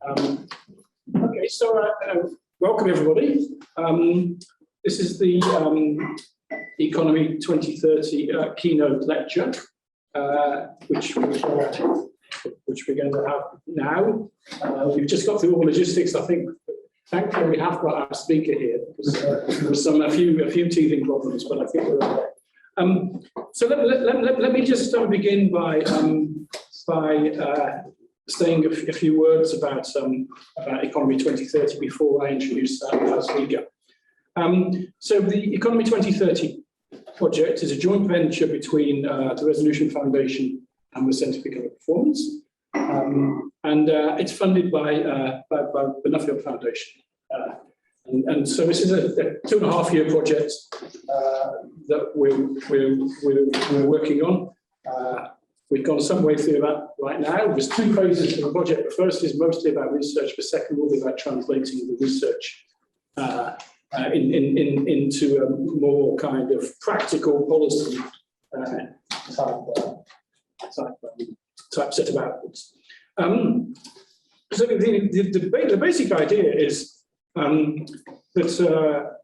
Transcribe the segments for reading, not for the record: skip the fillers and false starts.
Okay, so welcome everybody. This is the Economy 2030 keynote lecture, which we're going to have now. We've just got through all logistics. I think, thankfully, we have got our speaker here because there was a few teething problems, but I think we're okay. So let me just begin by saying a few words about Economy 2030 before I introduce our speaker. So the Economy 2030 project is a joint venture between the Resolution Foundation and the Centre for Economic Performance, and it's funded by the Nuffield Foundation. And so this is a 2.5-year project that we're working on. We've gone some way through that right now. There's 2 phases to the project. The first is mostly about research. The second will be about translating the research into a more kind of practical policy type set of outputs. So the basic idea is that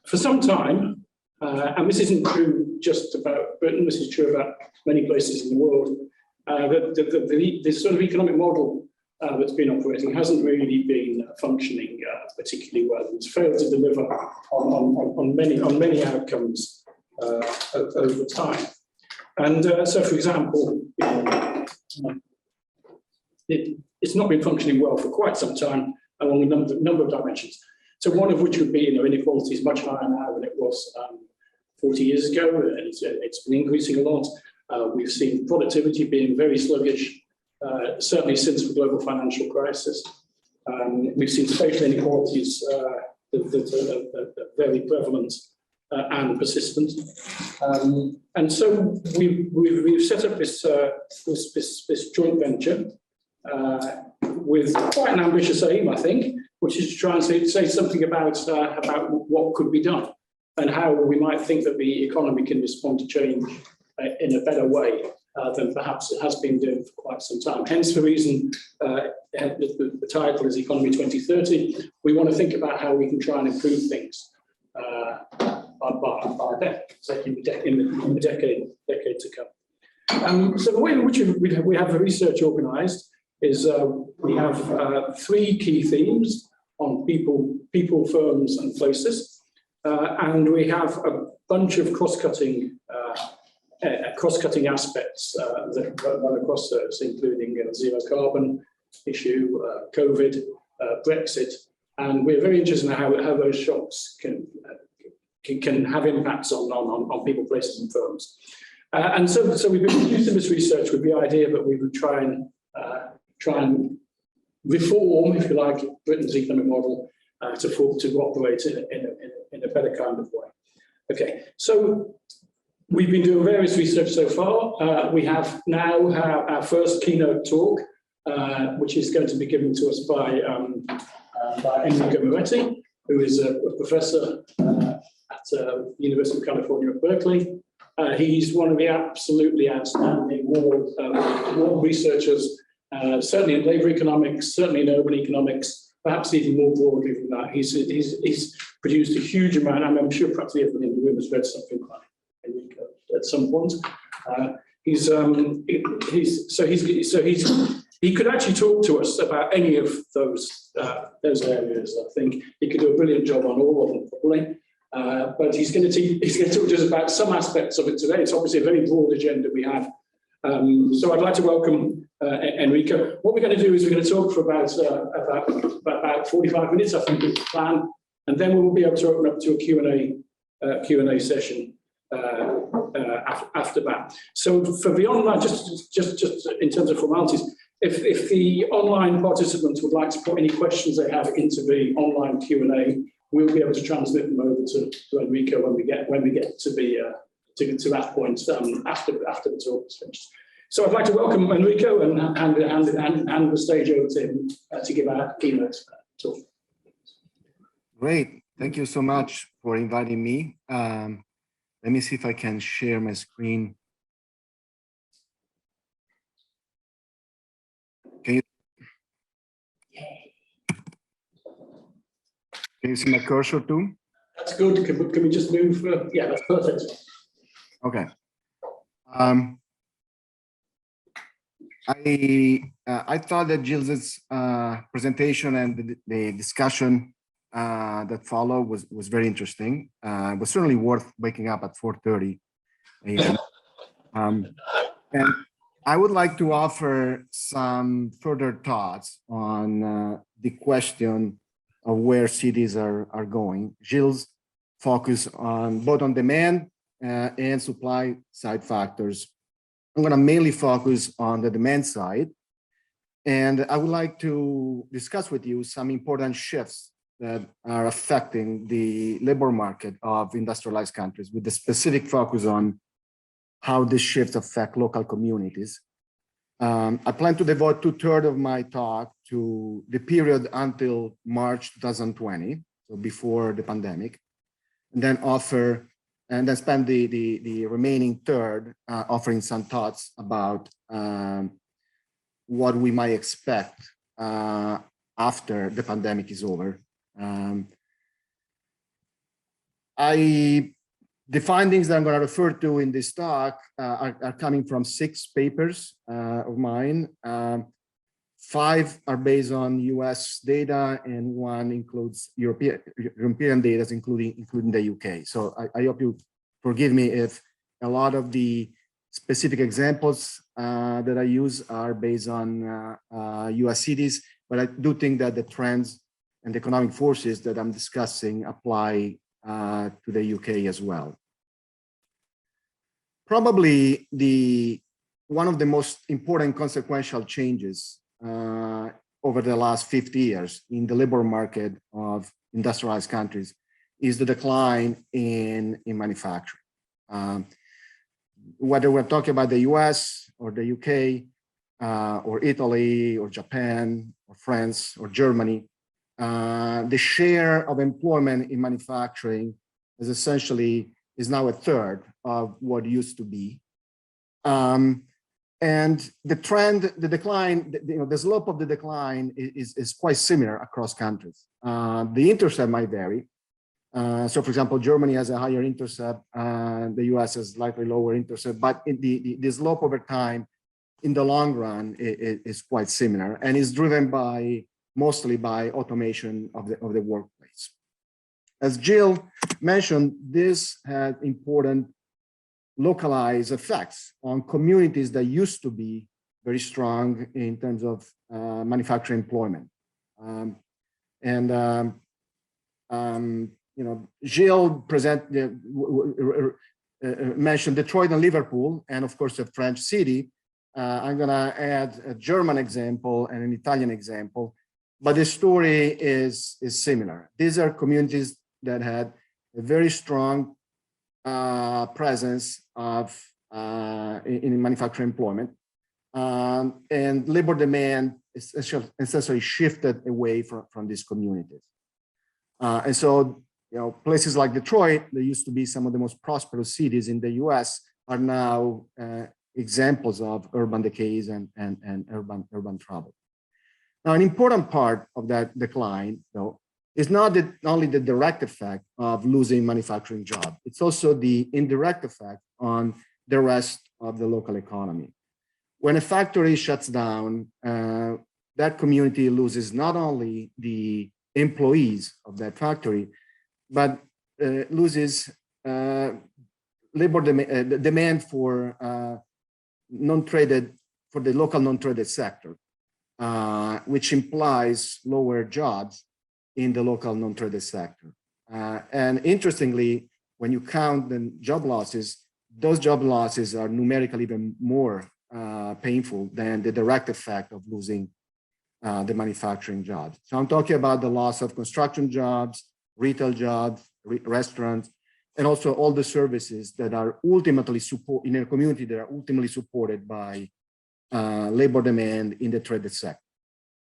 for some time, and this isn't true just about Britain, this is true about many places in the world, this sort of economic model that's been operating hasn't really been functioning particularly well. It's failed to deliver on many outcomes over time. And so, for example, it's not been functioning well for quite some time along a number of dimensions. So one of which would be, inequality is much higher now than it was 40 years ago, and it's been increasing a lot. We've seen productivity being very sluggish, certainly since the global financial crisis. We've seen spatial inequalities that are very prevalent and persistent. And so we've set up this joint venture with quite an ambitious aim, I think, which is to try and say something about what could be done and how we might think that the economy can respond to change in a better way than perhaps it has been doing for quite some time. Hence the reason the title is Economy 2030. We want to think about how we can try and improve things in the decade to come. So the way in which we have the research organised is we have 3 key themes on people, firms and places. And we have a bunch of cross-cutting aspects that run across those, including zero carbon issue, COVID, Brexit, and we're very interested in how those shocks can have impacts on people, places, and firms. And so we've been using this research with the idea that we would try and reform, if you like, Britain's economic model to operate in a better kind of way. Okay, so we've been doing various research so far. We have now our first keynote talk, which is going to be given to us by Enrico Moretti, who is a professor at the University of California at Berkeley. He's one of the absolutely outstanding world researchers, certainly in labour economics, certainly in urban economics, perhaps even more broadly than that. He's produced a huge amount, and I'm sure practically everyone in the room has read something like Enrico at some point. He could actually talk to us about any of those areas. I think he could do a brilliant job on all of them, probably. But he's going to talk to us about some aspects of it today. It's obviously a very broad agenda we have. So I'd like to welcome Enrico. What we're going to do is we're going to talk for about 45 minutes, I think is the plan, and then we will be able to open up to a Q&A session after that. So for the online, just in terms of formalities, if the online participants would like to put any questions they have into the online Q&A, we'll be able to transmit them over to Enrico when we get to that point after the talk is finished. So I'd like to welcome Enrico and hand the stage over to him to give our keynote talk. Great, thank you so much for inviting me. Let me see if I can share my screen. Can you? Can you see my cursor too? That's good. Can we just move? Yeah, that's perfect. Okay. I thought that Gill's presentation and the discussion that followed was very interesting. It was certainly worth waking up at 4:30 a.m. And I would like to offer some further thoughts on the question of where cities are going. Gilles focused on both on demand and supply side factors. I'm going to mainly focus on the demand side. And I would like to discuss with you some important shifts that are affecting the labor market of industrialized countries with the specific focus on how these shifts affect local communities. I plan to devote 2/3 of my talk to the period until March 2020, so before the pandemic, and then spend the remaining third offering some thoughts about what we might expect after the pandemic is over. The findings that I'm going to refer to in this talk are coming from 6 papers of mine. 5 are based on US data and 1 includes European data, including the UK. So I hope you forgive me if a lot of the specific examples that I use are based on US cities, but I do think that the trends and the economic forces that I'm discussing apply to the UK as well. Probably one of the most important consequential changes over the last 50 years in the labor market of industrialized countries is the decline in manufacturing. Whether we're talking about the US or the UK or Italy or Japan or France or Germany, the share of employment in manufacturing is now 1/3 of what used to be. And the trend, the decline, the slope of the decline is quite similar across countries. The intercept might vary. So for example, Germany has a higher intercept, the US has slightly lower intercept, but the slope over time in the long run is quite similar and is driven mostly by automation of the workplace. As Jill mentioned, this had important localized effects on communities that used to be very strong in terms of manufacturing employment. Jill mentioned Detroit and Liverpool, and of course a French city. I'm going to add a German example and an Italian example, but the story is similar. These are communities that had a very strong presence in manufacturing employment, and labor demand essentially shifted away from these communities. And so, places like Detroit, that used to be some of the most prosperous cities in the US, are now examples of urban decays and urban trouble. Now, an important part of that decline, though, is not only the direct effect of losing manufacturing jobs, it's also the indirect effect on the rest of the local economy. When a factory shuts down, that community loses not only the employees of that factory, but loses labor demand for the local non-traded sector, which implies lower jobs in the local non-traded sector. And interestingly, when you count the job losses, those job losses are numerically even more painful than the direct effect of losing the manufacturing jobs. So I'm talking about the loss of construction jobs, retail jobs, restaurants, and also all the services that are ultimately in a community that are ultimately supported by labor demand in the traded sector.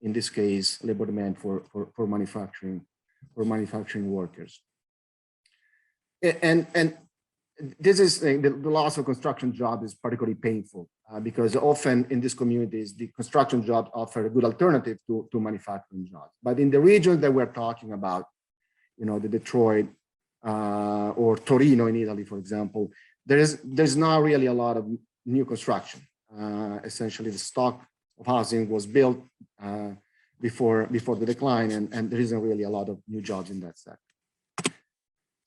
In this case, labor demand for manufacturing workers. And this is the loss of construction job is particularly painful because often in these communities, the construction jobs offer a good alternative to manufacturing jobs. But in the regions that we're talking about, the Detroit or Torino in Italy, for example, there's not really a lot of new construction. Essentially, the stock of housing was built before the decline, and there isn't really a lot of new jobs in that sector.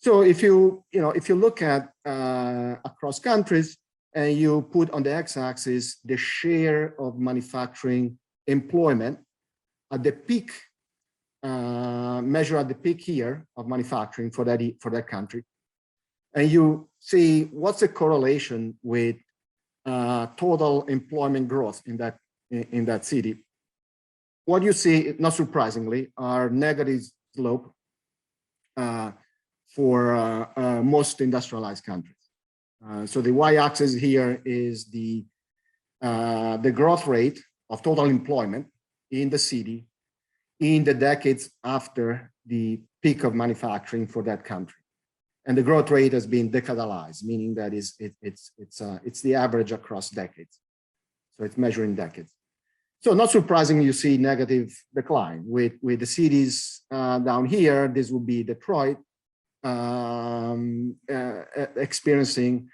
So if you look at across countries and you put on the x-axis the share of manufacturing employment at the peak, measure at the peak here of manufacturing for that country, and you see what's the correlation with total employment growth in that city. What you see, not surprisingly, are negative slope for most industrialized countries. So the y-axis here is the growth rate of total employment in the city in the decades after the peak of manufacturing for that country, and the growth rate has been decadalized, meaning that it's the average across decades. So it's measuring decades. So not surprisingly, you see negative decline with the cities down here. This will be Detroit experiencing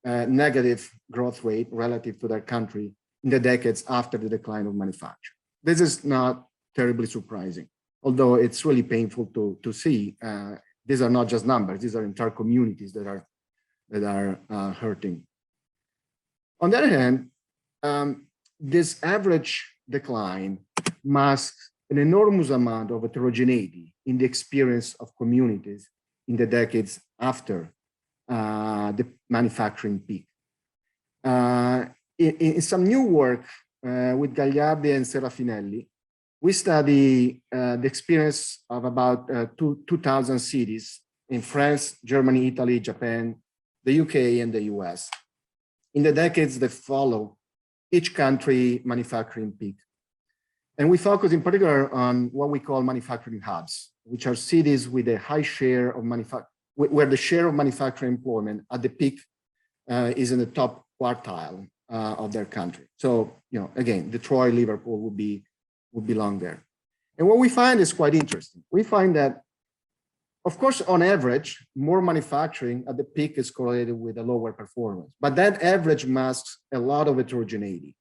negative growth rate relative to their country in the decades after the decline of manufacturing. This is not terribly surprising, although it's really painful to see. These are not just numbers; these are entire communities that are hurting. On the other hand, this average decline masks an enormous amount of heterogeneity in the experience of communities in the decades after the manufacturing peak. In some new work with Gagliardi and Seraffinelli, we study the experience of about 2,000 cities in France, Germany, Italy, Japan, the UK, and the US in the decades that follow each country manufacturing peak. And we focus in particular on what we call manufacturing hubs, which are cities with a high share of where the share of manufacturing employment at the peak is in the top quartile of their country. So, again, Detroit, Liverpool would belong there. And what we find is quite interesting. We find that, of course, on average, more manufacturing at the peak is correlated with a lower performance, but that average masks a lot of heterogeneity.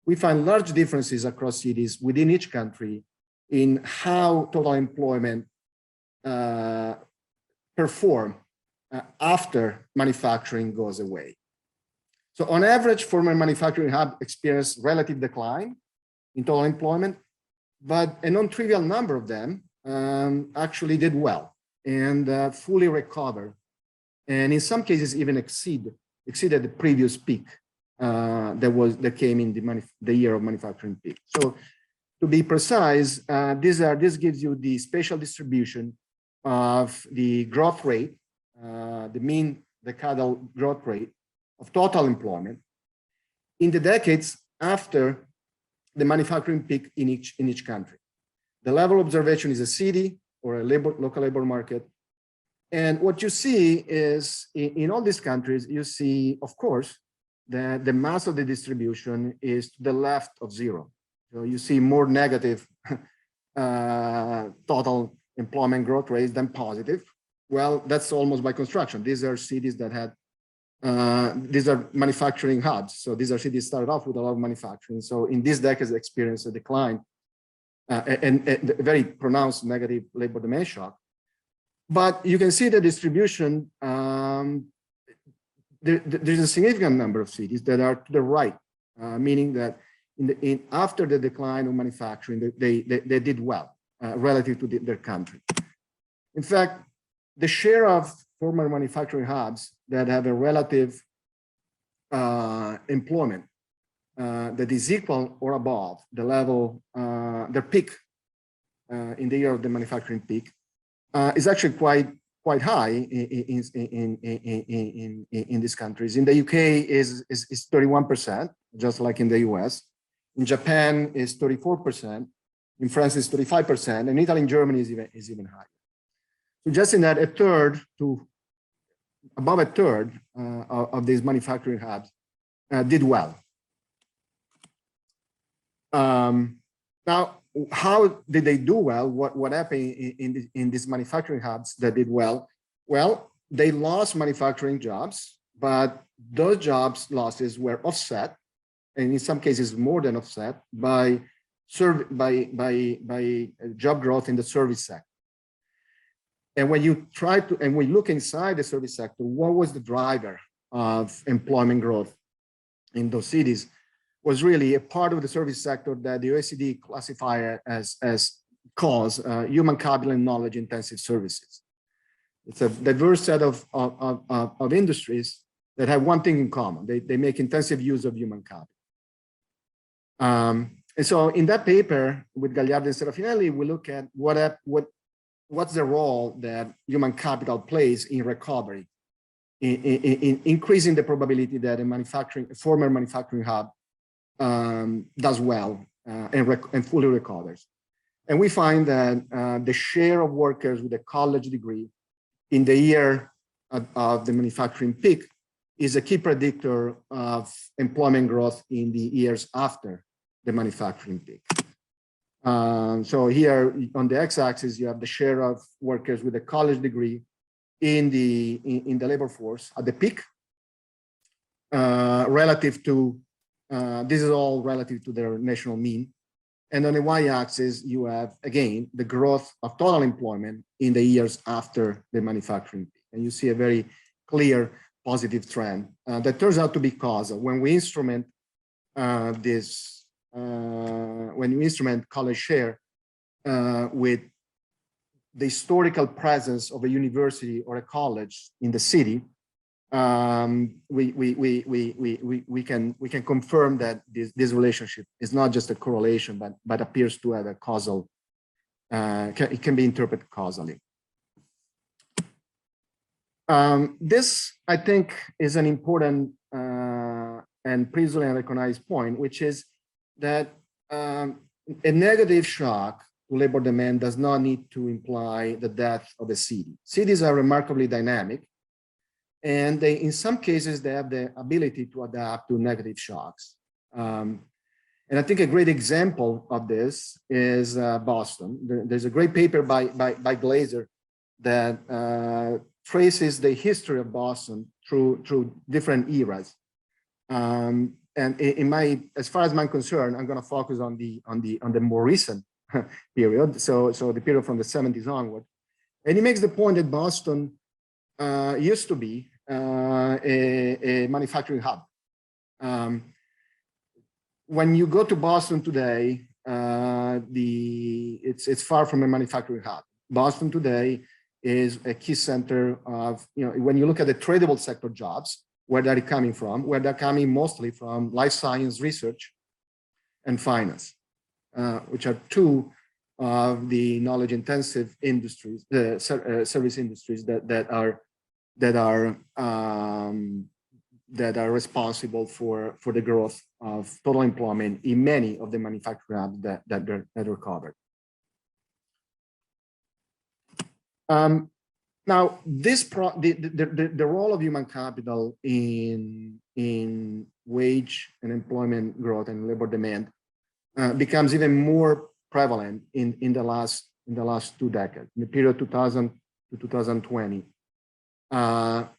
We find large differences across cities within each country in how total employment perform after manufacturing goes away. So on average, former manufacturing hub experienced relative decline in total employment, but a non-trivial number of them actually did well and fully recovered, and in some cases even exceeded the previous peak that came in the year of manufacturing peak. So to be precise, this gives you the spatial distribution of the growth rate, the mean decadal growth rate of total employment in the decades after the manufacturing peak in each country. The level of observation is a city or a local labor market. And what you see is in all these countries, you see, of course, that the mass of the distribution is to the left of zero. So you see more negative total employment growth rates than positive. Well, that's almost by construction. These are cities that had, these are manufacturing hubs. So these are cities started off with a lot of manufacturing. So in these decades, experienced a decline and a very pronounced negative labor demand shock. But you can see the distribution, there's a significant number of cities that are to the right, meaning that after the decline of manufacturing, they did well relative to their country. In fact, the share of former manufacturing hubs that have a relative employment that is equal or above the level, their peak in the year of the manufacturing peak is actually quite high in these countries. In the UK is 31%, just like in the US. In Japan is 34%. In France is 35%, and Italy and Germany is even higher. So just in that, above a third of these manufacturing hubs did well. Now, how did they do well? What happened in these manufacturing hubs that did well? Well, they lost manufacturing jobs, but those jobs losses were offset, and in some cases more than offset by job growth in the service sector. And when you look inside the service sector, what was the driver of employment growth in those cities? Was really a part of the service sector that the OECD classify as human capital and knowledge intensive services. It's a diverse set of industries that have one thing in common. They make intensive use of human capital. And so in that paper with Gagliardi and Serafinelli, we look at what's the role that human capital plays in recovery, in increasing the probability that a former manufacturing hub does well and fully recovers. And we find that the share of workers with a college degree in the year of the manufacturing peak is a key predictor of employment growth in the years after the manufacturing peak. So here on the x-axis, you have the share of workers with a college degree in the labor force at the peak, relative to this is all relative to their national mean. And on the y-axis, you have, again, the growth of total employment in the years after the manufacturing peak. And you see a very clear positive trend that turns out to be causal. When we instrument college share with the historical presence of a university or a college in the city, we can confirm that this relationship is not just a correlation, but appears to have a causal. It can be interpreted causally. This, I think, is an important and previously unrecognized point, which is that a negative shock to labor demand does not need to imply the death of a city. Cities are remarkably dynamic, and in some cases, they have the ability to adapt to negative shocks. And I think a great example of this is Boston. There's a great paper by Glazer that traces the history of Boston through different eras. And as far as I'm concerned, I'm going to focus on the more recent period. So the period from the 70s onward. And he makes the point that Boston used to be a manufacturing hub. When you go to Boston today, it's far from a manufacturing hub. Boston today is a key center of, when you look at the tradable sector jobs, where they're coming from, where they're coming mostly from life science research and finance, which are two of the knowledge intensive industries, the service industries that are responsible for the growth of total employment in many of the manufacturing hubs that are covered. Now, the role of human capital in wage and employment growth and labor demand becomes even more prevalent in the last 2 decades, in the period 2000 to 2020,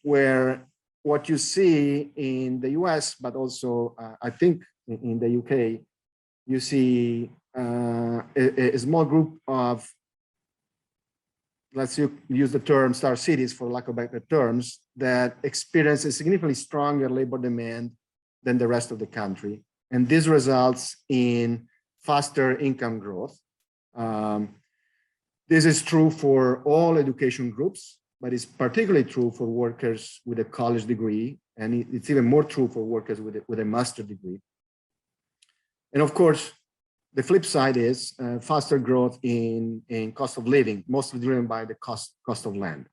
where what you see in the US, but also I think in the UK, you see a small group of, let's use the term star cities for lack of better terms, that experience a significantly stronger labor demand than the rest of the country. And this results in faster income growth. This is true for all education groups, but it's particularly true for workers with a college degree. And it's even more true for workers with a master's degree. And of course, the flip side is faster growth in cost of living, mostly driven by the cost of land.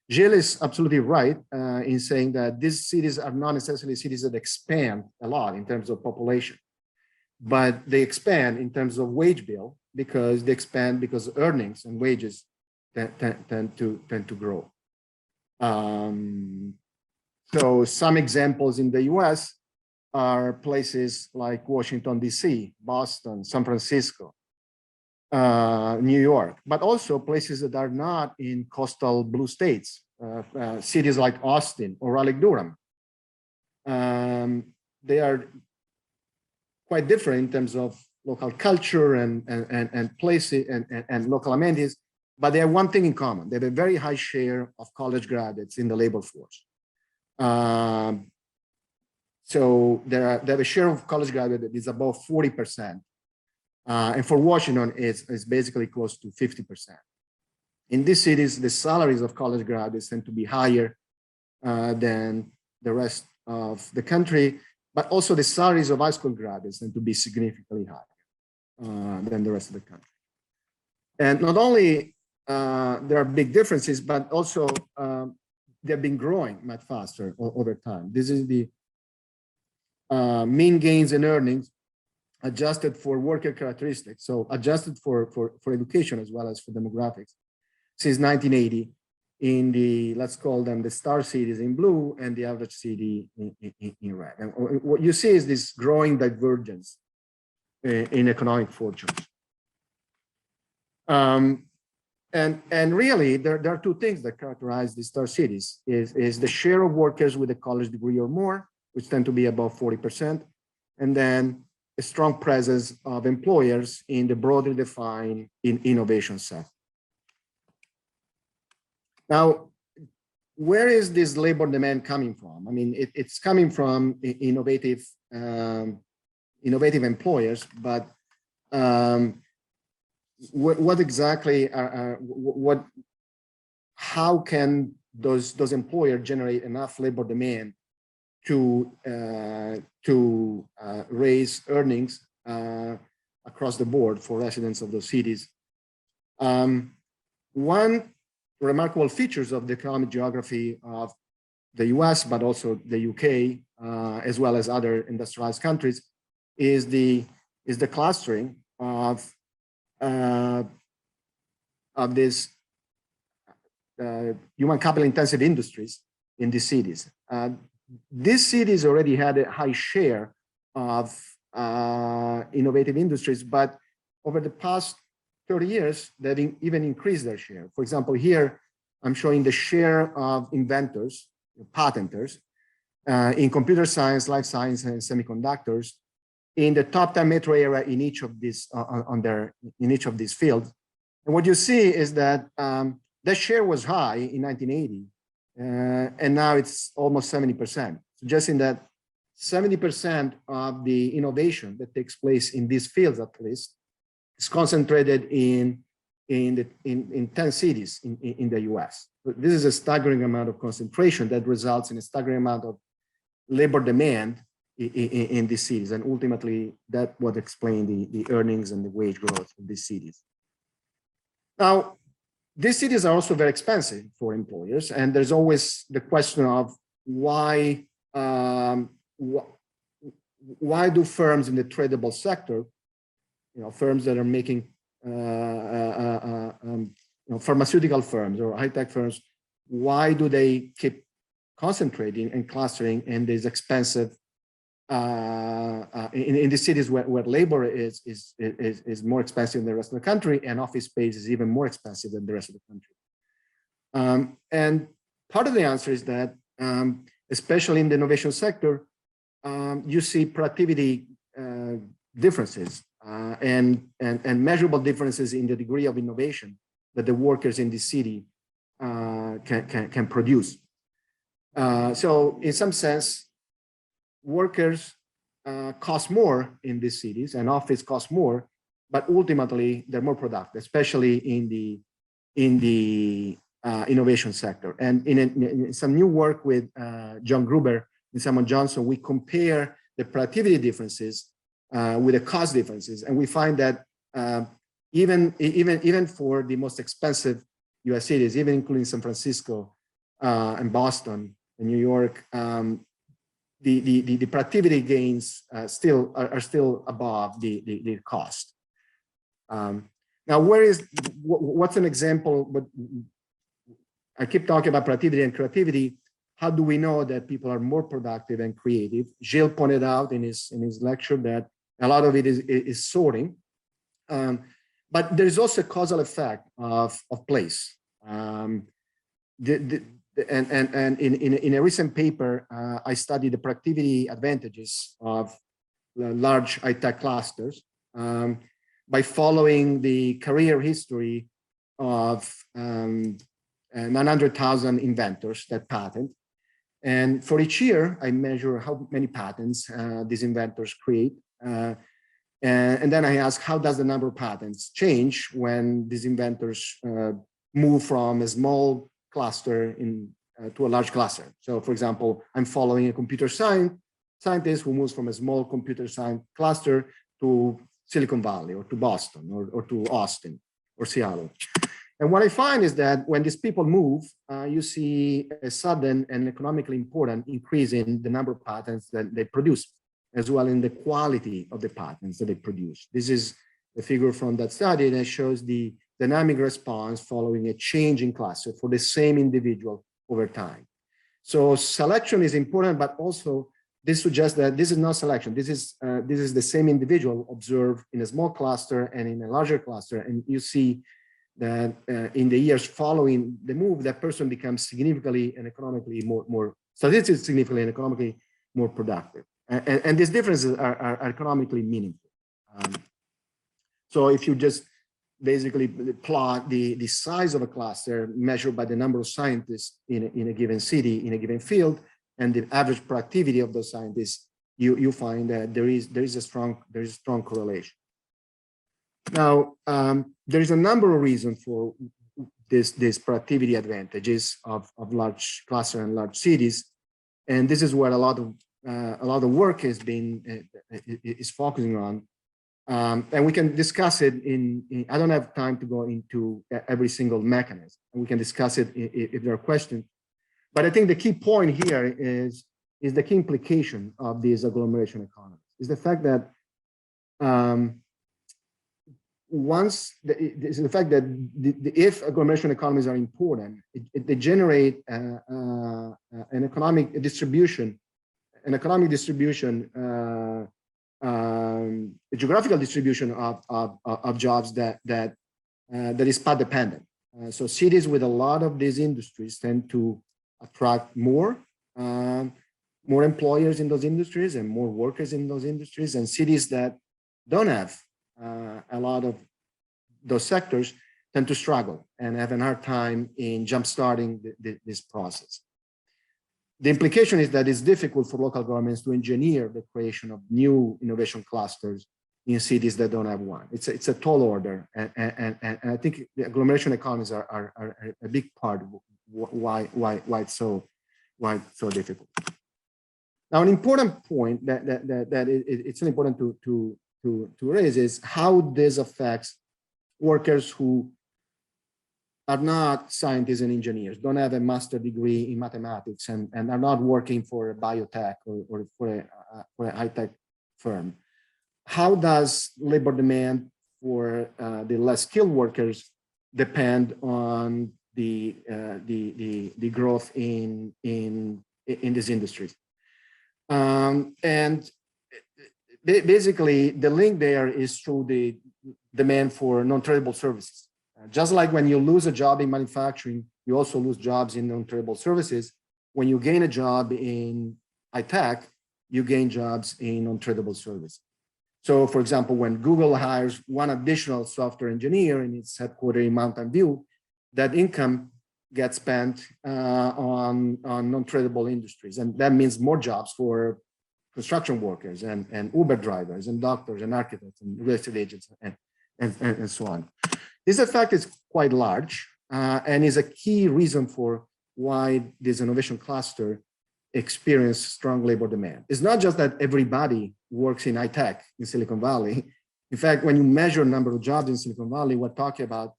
Gilles is absolutely right in saying that these cities are not necessarily cities that expand a lot in terms of population, but they expand in terms of wage bill because they expand because earnings and wages tend to grow. So some examples in the US are places like Washington, DC, Boston, San Francisco, New York, but also places that are not in coastal blue states, cities like Austin or Raleigh-Durham. They are quite different in terms of local culture and places and local amenities, but they have one thing in common. They have a very high share of college graduates in the labor force. So they have a share of college graduates that is above 40%. And for Washington, it's basically close to 50%. In these cities, the salaries of college graduates tend to be higher than the rest of the country, but also the salaries of high school graduates tend to be significantly higher than the rest of the country. And not only there are big differences, but also they've been growing much faster over time. This is the mean gains in earnings adjusted for worker characteristics, so adjusted for education as well as for demographics, since 1980 in the, let's call them the star cities in blue and the average city in red. And what you see is this growing divergence in economic fortunes. And really, there are two things that characterize the star cities, is the share of workers with a college degree or more, which tend to be above 40%, and then a strong presence of employers in the broadly defined innovation sector. Now, where is this labor demand coming from? I mean, it's coming from innovative employers, but what exactly how can those employers generate enough labor demand to raise earnings across the board for residents of those cities? One remarkable features of the economic geography of the US, but also the UK, as well as other industrialized countries, is the clustering of this human capital intensive industries in these cities. These cities already had a high share of innovative industries, but over the past 30 years, they've even increased their share. For example, here, I'm showing the share of inventors, patenters, in computer science, life science, and semiconductors in the top 10 metro area in each of these in each of these fields. And what you see is that that share was high in 1980, and now it's almost 70%, suggesting that 70% of the innovation that takes place in these fields, at least, is concentrated in 10 cities in the US. So this is a staggering amount of concentration that results in a staggering amount of labor demand in these cities. And ultimately, that's what explains the earnings and the wage growth of these cities. Now, these cities are also very expensive for employers. And there's always the question of why do firms in the tradable sector, firms that are making pharmaceutical firms or high-tech firms, why do they keep concentrating and clustering in these expensive in the cities where labor is more expensive than the rest of the country, and office space is even more expensive than the rest of the country? And part of the answer is that, especially in the innovation sector, you see productivity differences and measurable differences in the degree of innovation that the workers in the city can produce. So in some sense, workers cost more in these cities and office costs more, but ultimately they're more productive, especially in the innovation sector. And in some new work with John Gruber and Simon Johnson, we compare the productivity differences with the cost differences, and we find that even for the most expensive U.S. cities, even including San Francisco and Boston and New York, the productivity gains are still above the cost. Now, what's an example? But I keep talking about productivity and creativity. How do we know that people are more productive and creative? Gilles pointed out in his lecture that a lot of it is sorting. But there's also a causal effect of place. And in a recent paper, I studied the productivity advantages of large high-tech clusters by following the career history of 900,000 inventors that patent. And for each year, I measure how many patents these inventors create. And then I ask, how does the number of patents change when these inventors move from a small cluster to a large cluster? So for example, I'm following a computer scientist who moves from a small computer science cluster to Silicon Valley or to Boston or to Austin or Seattle. And what I find is that when these people move, you see a sudden and economically important increase in the number of patents that they produce, as well in the quality of the patents that they produce. This is a figure from that study that shows the dynamic response following a change in cluster for the same individual over time. So selection is important, but also this suggests that this is not selection. This is the same individual observed in a small cluster and in a larger cluster. And you see that in the years following the move, that person becomes significantly and economically statistically significantly and economically more productive. And these differences are economically meaningful. So if you just basically plot the size of a cluster measured by the number of scientists in a given city, in a given field, and the average productivity of those scientists, you find that there is a strong correlation. Now, there is a number of reasons for this productivity advantages of large cluster and large cities, and this is where a lot of work is focusing on, and we can discuss it I don't have time to go into every single mechanism, and we can discuss it if there are questions. But I think the key point here is the key implication of these agglomeration economies is the fact that if agglomeration economies are important, they generate an economic distribution, a geographical distribution of jobs that is path dependent. So cities with a lot of these industries tend to attract more employers in those industries and more workers in those industries, and cities that don't have a lot of those sectors tend to struggle and have a hard time in jumpstarting this process. The implication is that it's difficult for local governments to engineer the creation of new innovation clusters in cities that don't have one. It's a tall order, and I think the agglomeration economies are a big part of why it's so difficult. Now, an important point that it's important to raise is how this affects workers who are not scientists and engineers, don't have a master's degree in mathematics, and are not working for a biotech or for a high-tech firm. How does labor demand for the less skilled workers depend on the growth in these industries? And basically, the link there is through the demand for non-tradable services. Just like when you lose a job in manufacturing, you also lose jobs in non-tradable services. When you gain a job in high tech, you gain jobs in non-tradable services. So for example, when Google hires one additional software engineer in its headquarters in Mountain View, that income gets spent on non-tradable industries. And that means more jobs for construction workers and Uber drivers and doctors and architects and real estate agents and so on. This effect is quite large and is a key reason for why this innovation cluster experience strong labor demand. It's not just that everybody works in high tech in Silicon Valley. In fact, when you measure number of jobs in Silicon Valley, we're talking about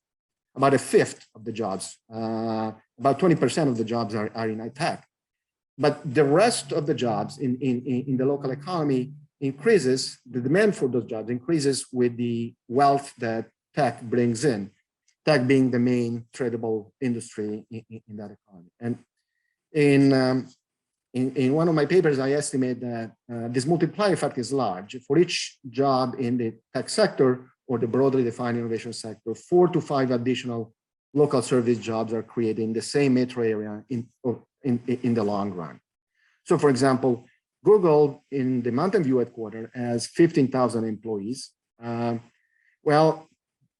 a fifth of the jobs, about 20% of the jobs are in high tech. But the rest of the jobs in the local economy increases, the demand for those jobs increases with the wealth that tech brings in, tech being the main tradable industry in that economy. And in one of my papers, I estimate that this multiplier effect is large. For each job in the tech sector, or the broadly defined innovation sector, 4 to 5 additional local service jobs are created in the same metro area in the long run. So for example, Google in the Mountain View headquarters has 15,000 employees. Well,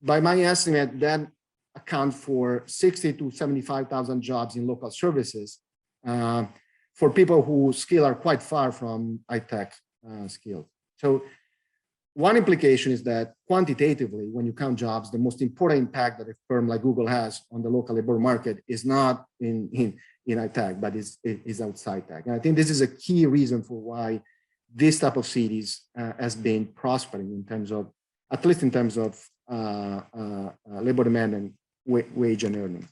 by my estimate, that account for 60 to 75,000 jobs in local services for people whose skills are quite far from high-tech skills. So one implication is that quantitatively, when you count jobs, the most important impact that a firm like Google has on the local labor market is not in high-tech, but is outside tech. And I think this is a key reason for why this type of cities has been prospering in terms of, at least in terms of labor demand and wage and earnings.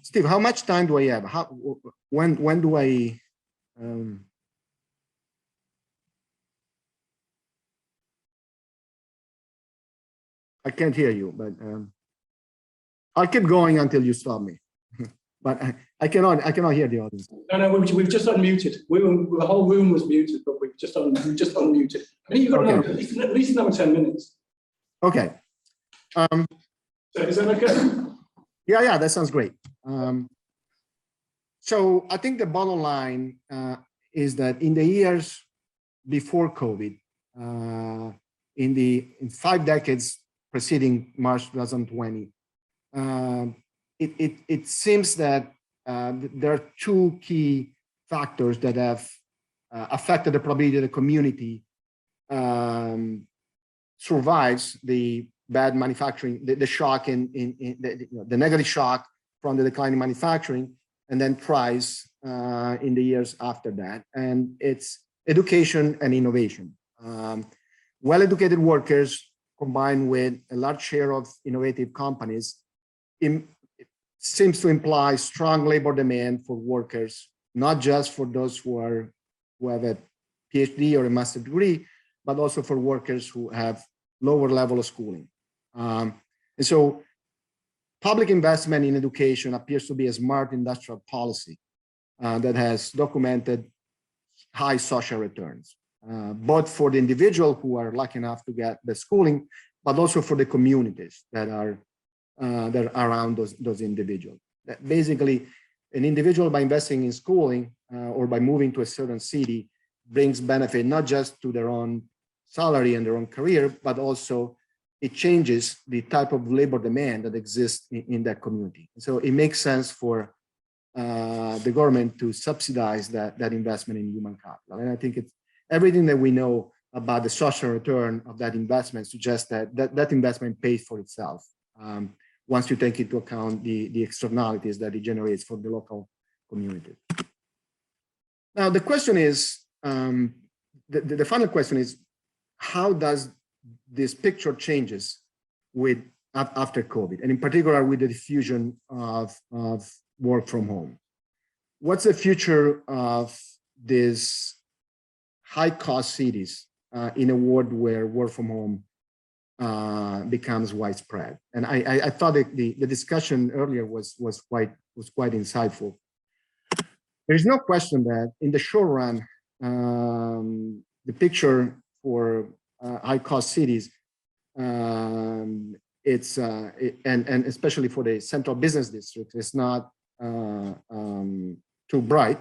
Steve, how much time do I have? When do I? I can't hear you, but I'll keep going until you stop me. But I cannot hear the audience. No, we've just unmuted. The whole room was muted, but we've just unmuted. I think you've got Okay. at least another 10 minutes. Okay. So is that okay? Yeah, that sounds great. So I think the bottom line is that in the years before COVID, in 5 decades preceding March 2020, it seems that there are 2 key factors that have affected the probability that the community survives the bad manufacturing, the shock in the negative shock from the decline in manufacturing, and then thrives in the years after that. And it's education and innovation. Well-educated workers combined with a large share of innovative companies seems to imply strong labor demand for workers, not just for those who have a PhD or a master's degree, but also for workers who have lower level of schooling. And so public investment in education appears to be a smart industrial policy that has documented high social returns, both for the individual who are lucky enough to get the schooling, but also for the communities that are around those individuals. That basically, an individual by investing in schooling or by moving to a certain city brings benefit not just to their own salary and their own career, but also it changes the type of labor demand that exists in that community. So it makes sense for the government to subsidize that investment in human capital. And I think it's everything that we know about the social return of that investment suggests that investment pays for itself once you take into account the externalities that it generates for the local community. Now, the question is, the final question is, how does this picture changes after COVID, and in particular with the diffusion of work from home? What's the future of these high-cost cities in a world where work from home becomes widespread? And I thought that the discussion earlier was quite insightful. There's no question that in the short run, the picture for high-cost cities, and especially for the central business district, is not too bright.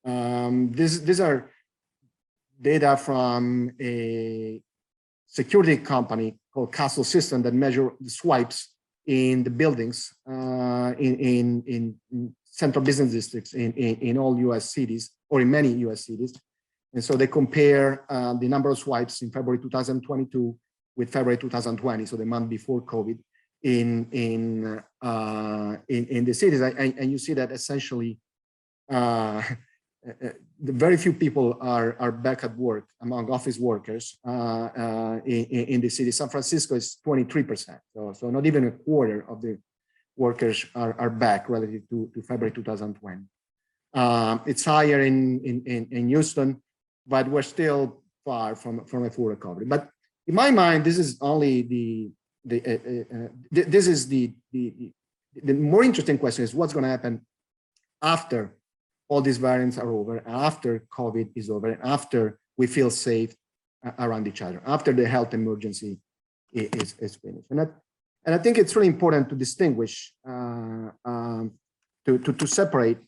These are data from a security company called Castle System that measure the swipes in the buildings in central business districts in all US cities, or in many US cities. And so they compare the number of swipes in February 2022 with February 2020, so the month before COVID, in the cities. And you see that essentially very few people are back at work among office workers in the city. San Francisco is 23%, so not even a quarter of the workers are back relative to February 2020. It's higher in Houston, but we're still far from a full recovery. But in my mind, this is only the more interesting question is what's going to happen after all these variants are over, after COVID is over, and after we feel safe around each other, after the health emergency is finished. And I think it's really important to distinguish, to separate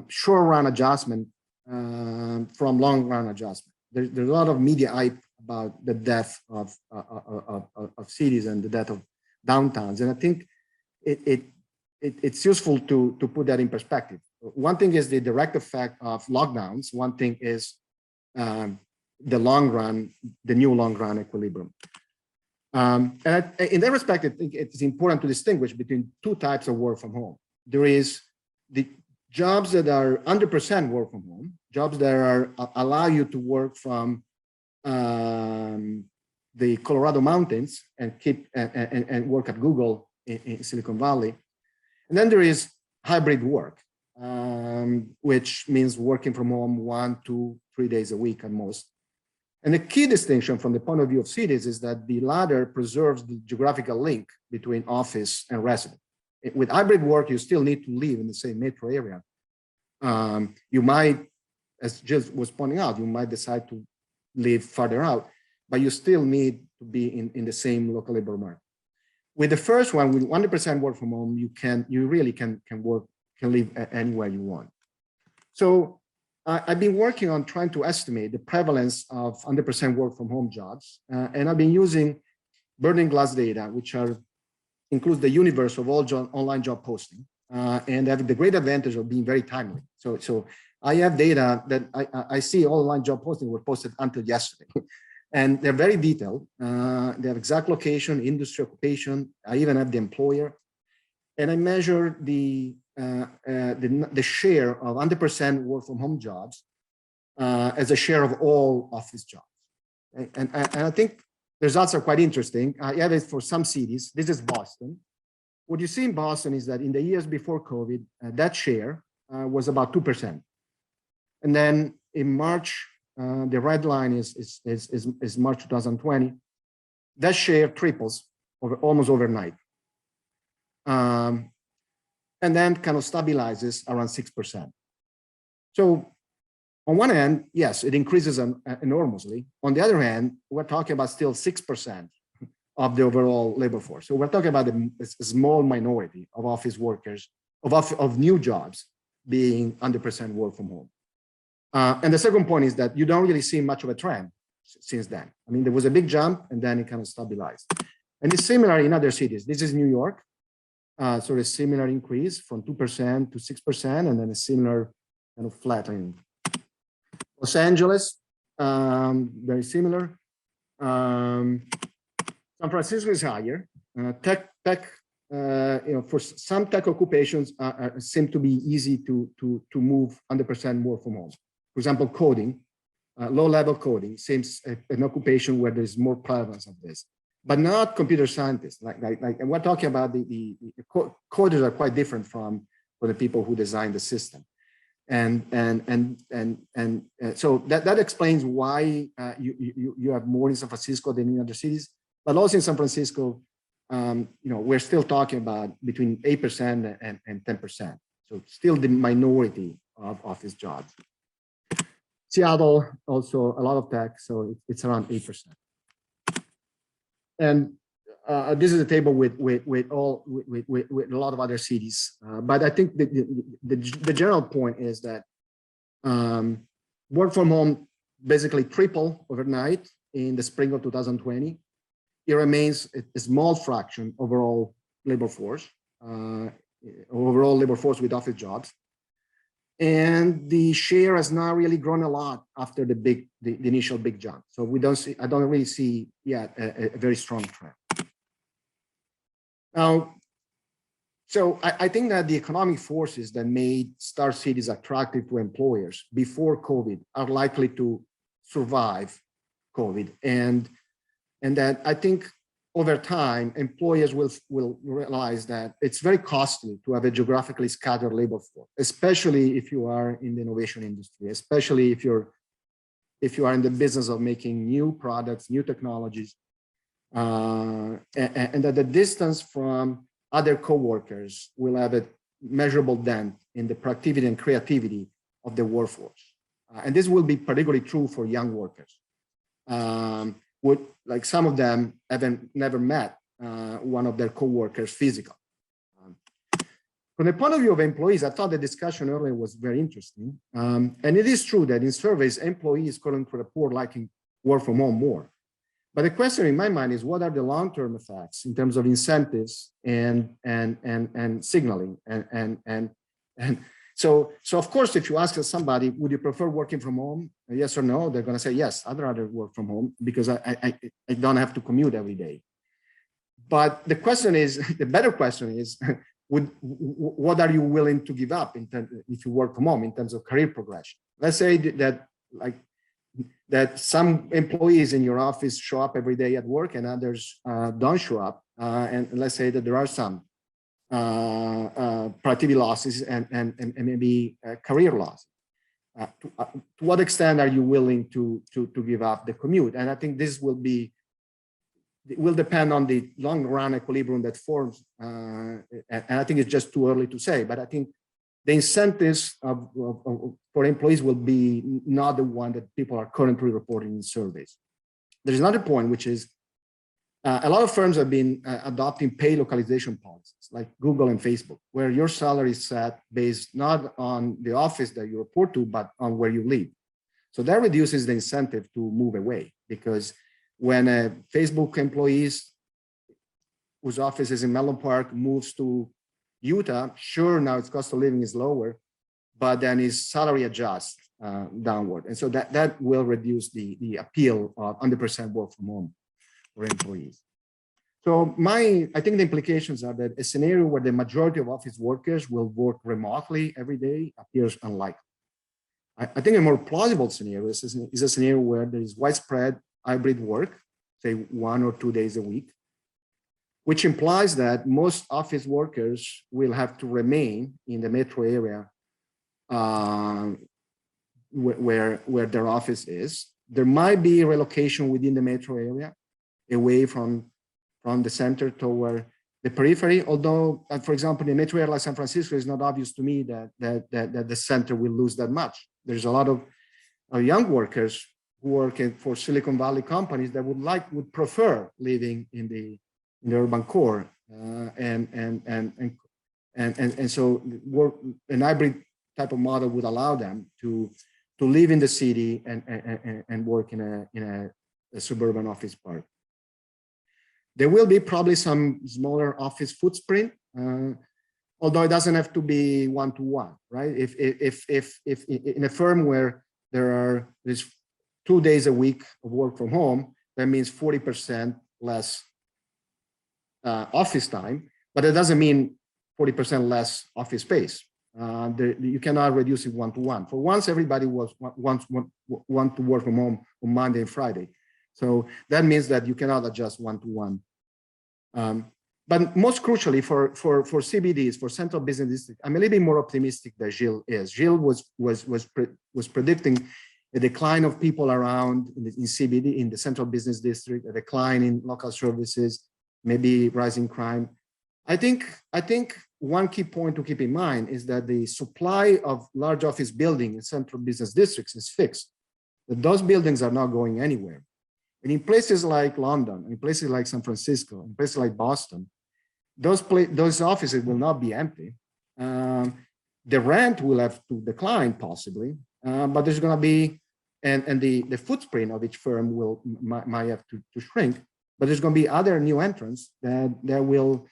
short-run adjustment from long-run adjustment. There's a lot of media hype about the death of cities and the death of downtowns, and I think it's useful to put that in perspective. One thing is the direct effect of lockdowns. One thing is the long run, the new long run equilibrium. And in that respect, I think it's important to distinguish between two types of work from home. There is the jobs that are 100% work from home, jobs that allow you to work from the Colorado mountains and work at Google in Silicon Valley. And then there is hybrid work, which means working from home 1, 2, 3 days a week at most. And the key distinction from the point of view of cities is that the latter preserves the geographical link between office and resident. With hybrid work, you still need to live in the same metro area. You might, as Jill was pointing out, you might decide to live farther out, but you still need to be in the same local labor market. With the first one, with 100% work from home, you really can live anywhere you want. So I've been working on trying to estimate the prevalence of 100% work from home jobs, and I've been using burning glass data, which includes the universe of all online job posting, and have the great advantage of being very timely. So I have data that I see all online job posting were posted until yesterday. And they're very detailed. They have exact location, industry, occupation. I even have the employer. And I measure the share of 100% work from home jobs as a share of all office jobs. And I think the results are quite interesting. I have it for some cities. This is Boston. What you see in Boston is that in the years before COVID, that share was about 2%. And then in March, the red line is March 2020. That share triples almost overnight. And then kind of stabilizes around 6%. So on one hand, yes, it increases enormously. On the other hand, we're talking about still 6% of the overall labor force. So we're talking about a small minority of office workers, of new jobs being 100% work from home. And the second point is that you don't really see much of a trend since then. I mean, there was a big jump and then it kind of stabilized. And it's similar in other cities. This is New York. So a similar increase from 2% to 6%, and then a similar kind of flattening. Los Angeles, very similar. San Francisco is higher. Tech, for some tech occupations seem to be easy to move 100% work from home. For example, coding, low-level coding seems an occupation where there's more prevalence of this, but not computer scientists. And we're talking about the coders are quite different from the people who design the system, and so that explains why you have more in San Francisco than in other cities. But also in San Francisco, we're still talking about between 8% and 10%. So still the minority of office jobs. Seattle, also a lot of tech, so it's around 8%. And this is a table with a lot of other cities. But I think the general point is that work from home basically tripled overnight in the spring of 2020. It remains a small fraction overall labor force with office jobs. And the share has not really grown a lot after the initial big jump. So I don't really see yet a very strong trend. Now, so I think that the economic forces that made star cities attractive to employers before COVID are likely to survive COVID, and that I think over time, employers will realize that it's very costly to have a geographically scattered labor force, especially if you are in the innovation industry, especially if you are in the business of making new products, new technologies, and that the distance from other coworkers will have a measurable dent in the productivity and creativity of the workforce. And this will be particularly true for young workers. Would, like some of them haven't never met one of their coworkers physically. From the point of view of employees, I thought the discussion earlier was very interesting. And it is true that in surveys, employees currently report liking work from home more. But the question in my mind is, what are the long-term effects in terms of incentives and signaling? And so of course, if you ask somebody, would you prefer working from home? Yes or no? They're going to say, yes, I'd rather work from home because I don't have to commute every day. But the question is, the better question is, what are you willing to give up if you work from home in terms of career progression? Let's say that some employees in your office show up every day at work and others don't show up. And let's say that there are some productivity losses and maybe career loss. To what extent are you willing to give up the commute? And I think this will depend on the long run equilibrium that forms. And I think it's just too early to say, but I think the incentives for employees will be not the one that people are currently reporting in surveys. There's another point, which is a lot of firms have been adopting pay localization policies like Google and Facebook, where your salary is set based not on the office that you report to, but on where you live. So that reduces the incentive to move away, because when a Facebook employees whose office is in Melon Park moves to Utah, sure, now its cost of living is lower, but then his salary adjusts downward. And so that will reduce the appeal of 100% work from home for employees. So I think the implications are that a scenario where the majority of office workers will work remotely every day appears unlikely. I think a more plausible scenario is a scenario where there is widespread hybrid work, say 1 or 2 days a week, which implies that most office workers will have to remain in the metro area where their office is. There might be relocation within the metro area, away from the center toward the periphery. Although, for example, in a metro area like San Francisco, it's not obvious to me that the center will lose that much. There's a lot of young workers who work for Silicon Valley companies that would prefer living in the urban core, and so work an hybrid type of model would allow them to live in the city and work in a suburban office park. There will be probably some smaller office footprint, although it doesn't have to be one-to-one, right? If in a firm where there's 2 days a week of work from home, that means 40% less office time, but it doesn't mean 40% less office space. You cannot reduce it one-to-one. For once, everybody want to work from home on Monday and Friday. So that means that you cannot adjust one-to-one. But most crucially for CBDs, for central business districts, I'm a little bit more optimistic than Gilles is. Gilles was predicting a decline of people around in CBD, in the central business district, a decline in local services, maybe rising crime. I think one key point to keep in mind is that the supply of large office buildings in central business districts is fixed. That those buildings are not going anywhere. And in places like London, in places like San Francisco, in places like Boston, those offices will not be empty. The rent will have to decline possibly, but there's going to be, and the footprint of each firm might have to shrink, but there's going to be other new entrants that will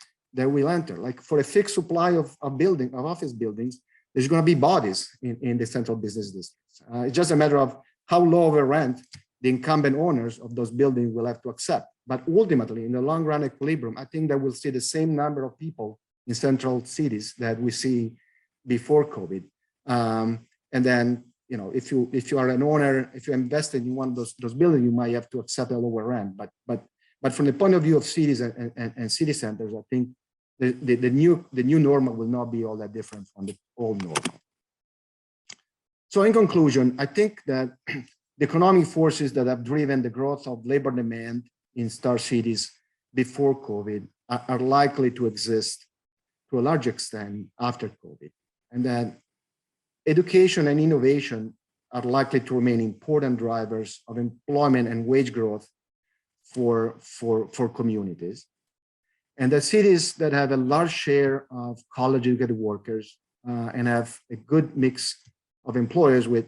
enter. Like for a fixed supply of office buildings, there's going to be bodies in the central business districts. It's just a matter of how low of a rent the incumbent owners of those buildings will have to accept. But ultimately, in the long run equilibrium, I think that we'll see the same number of people in central cities that we see before COVID. And then, if you are an owner, if you invested in one of those buildings, you might have to accept a lower rent. But from the point of view of cities and city centers, I think the new normal will not be all that different from the old normal. So in conclusion, I think that the economic forces that have driven the growth of labor demand in star cities before COVID are likely to exist to a large extent after COVID. And that education and innovation are likely to remain important drivers of employment and wage growth for communities. And the cities that have a large share of college-educated workers and have a good mix of employers with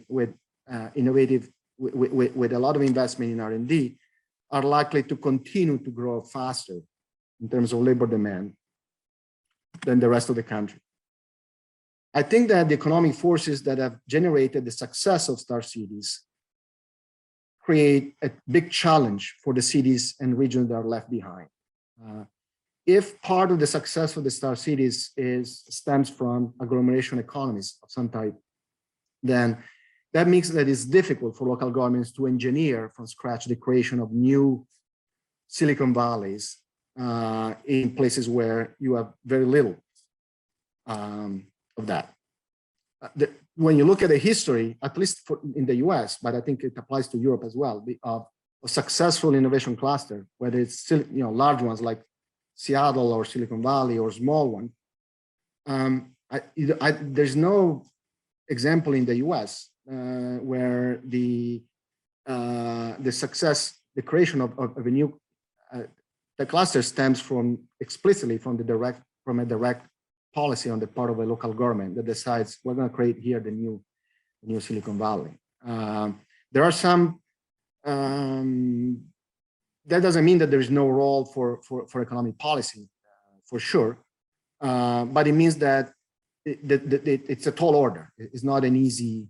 innovative, with a lot of investment in R&D, are likely to continue to grow faster in terms of labor demand than the rest of the country. I think that the economic forces that have generated the success of star cities create a big challenge for the cities and regions that are left behind. If part of the success of the star cities stems from agglomeration economies of some type, then that means that it's difficult for local governments to engineer from scratch the creation of new Silicon Valleys in places where you have very little of that. When you look at the history, at least in the US, but I think it applies to Europe as well, of a successful innovation cluster, whether it's still large ones like Seattle or Silicon Valley or small one, there's no example in the US where the success, the creation of a new the cluster stems from explicitly from a direct policy on the part of a local government that decides we're going to create here the new Silicon Valley. There are some. That doesn't mean that there is no role for economic policy, for sure, but it means that it's a tall order. It's not an easy.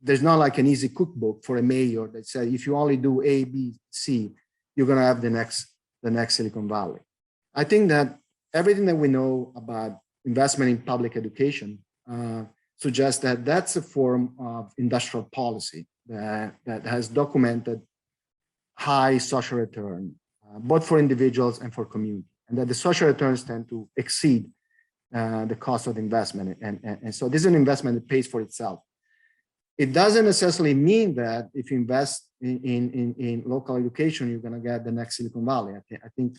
There's not like an easy cookbook for a mayor that says if you only do A, B, C, you're going to have the next Silicon Valley. I think that everything that we know about investment in public education suggests that that's a form of industrial policy that has documented high social return, both for individuals and for community, and that the social returns tend to exceed the cost of the investment. And so this is an investment that pays for itself. It doesn't necessarily mean that if you invest in local education, you're going to get the next Silicon Valley. I think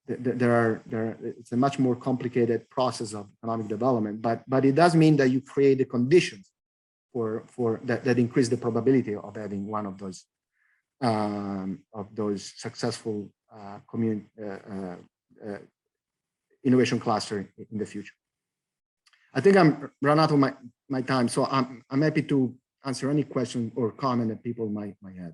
it's a much more complicated process of economic development, but it does mean that you create the conditions for that increase the probability of having one of those successful innovation cluster in the future. I think I'm run out of my time, so I'm happy to answer any question or comment that people might have.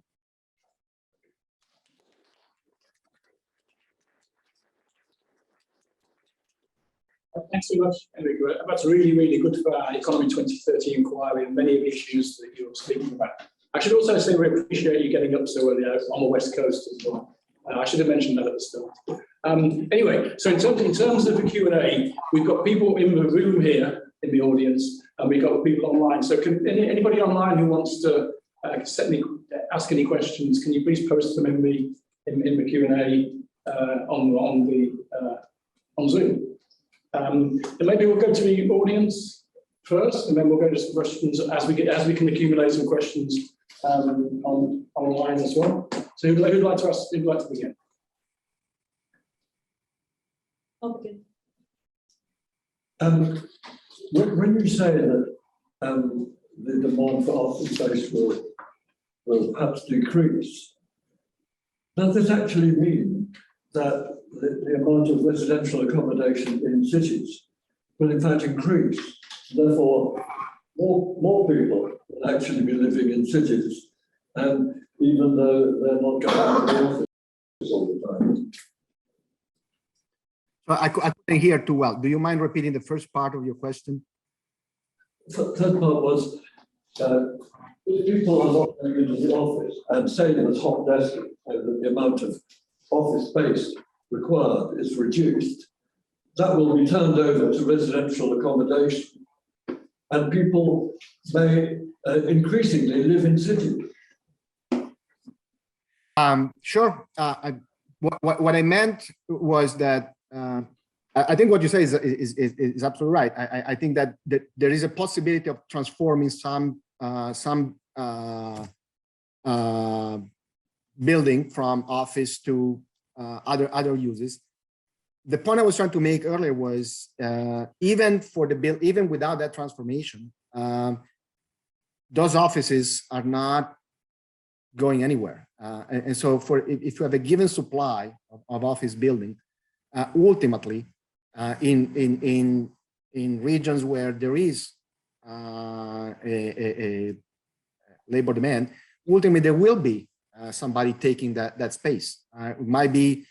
Thanks so much, Enrico. That's really, really good for our Economy 2030 inquiry and many of the issues that you're speaking about. I should also say we appreciate you getting up so early on the West Coast as well. I should have mentioned that at the start. Anyway, so in terms of the Q&A, we've got people in the room here in the audience, and we've got people online. So can anybody online who wants to ask any questions, can you please post them in the Q&A on Zoom? And maybe we'll go to the audience first, and then we'll go to some questions as we can accumulate some questions online as well. So who'd like to begin? Okay. When you say that the demand for office space will perhaps decrease, does this actually mean that the amount of residential accommodation in cities will in fact increase? Therefore, more people will actually be living in cities, and even though they're not going to the office all the time. I couldn't hear too well. Do you mind repeating the first part of your question? The third part was, if people are not going into the office and say there's hot desking, and the amount of office space required is reduced, that will be turned over to residential accommodation, and people may increasingly live in cities. Sure. What I meant was that I think what you say is absolutely right. I think that there is a possibility of transforming some building from office to other uses. the point I was trying to make earlier was even for the bill, even without that transformation, those offices are not going anywhere. And so if you have a given supply of office building, ultimately in regions where there is a labor demand, ultimately there will be somebody taking that space. It might be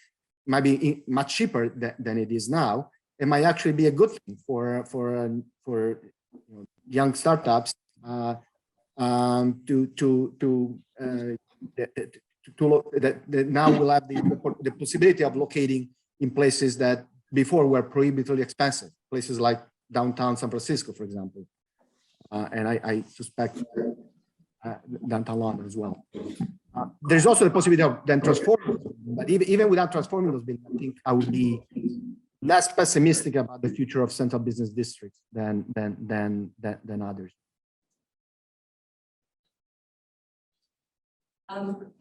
much cheaper than it is now. It might actually be a good thing for young startups that now will have the possibility of locating in places that before were prohibitively expensive, places like downtown San Francisco, for example, and I suspect downtown London as well. There's also the possibility of then transforming, but even without transforming those buildings, I think I would be less pessimistic about the future of central business districts than others. I'm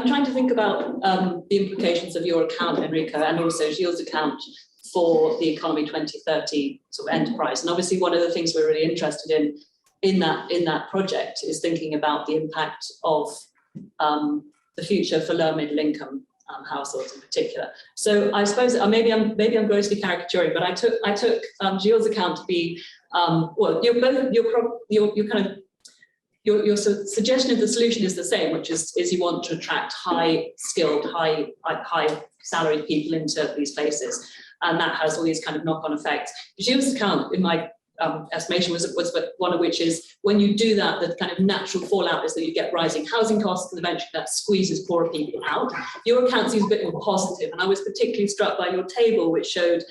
trying to think about the implications of your account, Enrico, and also Gilles' account for the Economy 2030 sort of enterprise. And obviously, one of the things we're really interested in that project is thinking about the impact of the future for low middle income households in particular. So I suppose maybe I'm grossly caricaturing, but I took Gilles' account to be well, your suggestion of the solution is the same, which is you want to attract high skilled, high salaried people into these places, and that has all these kind of knock-on effects. Gilles' account, in my estimation, was one of which is when you do that, the kind of natural fallout is that you get rising housing costs, and eventually that squeezes poorer people out. Your account seems a bit more positive, and I was particularly struck by your table, which showed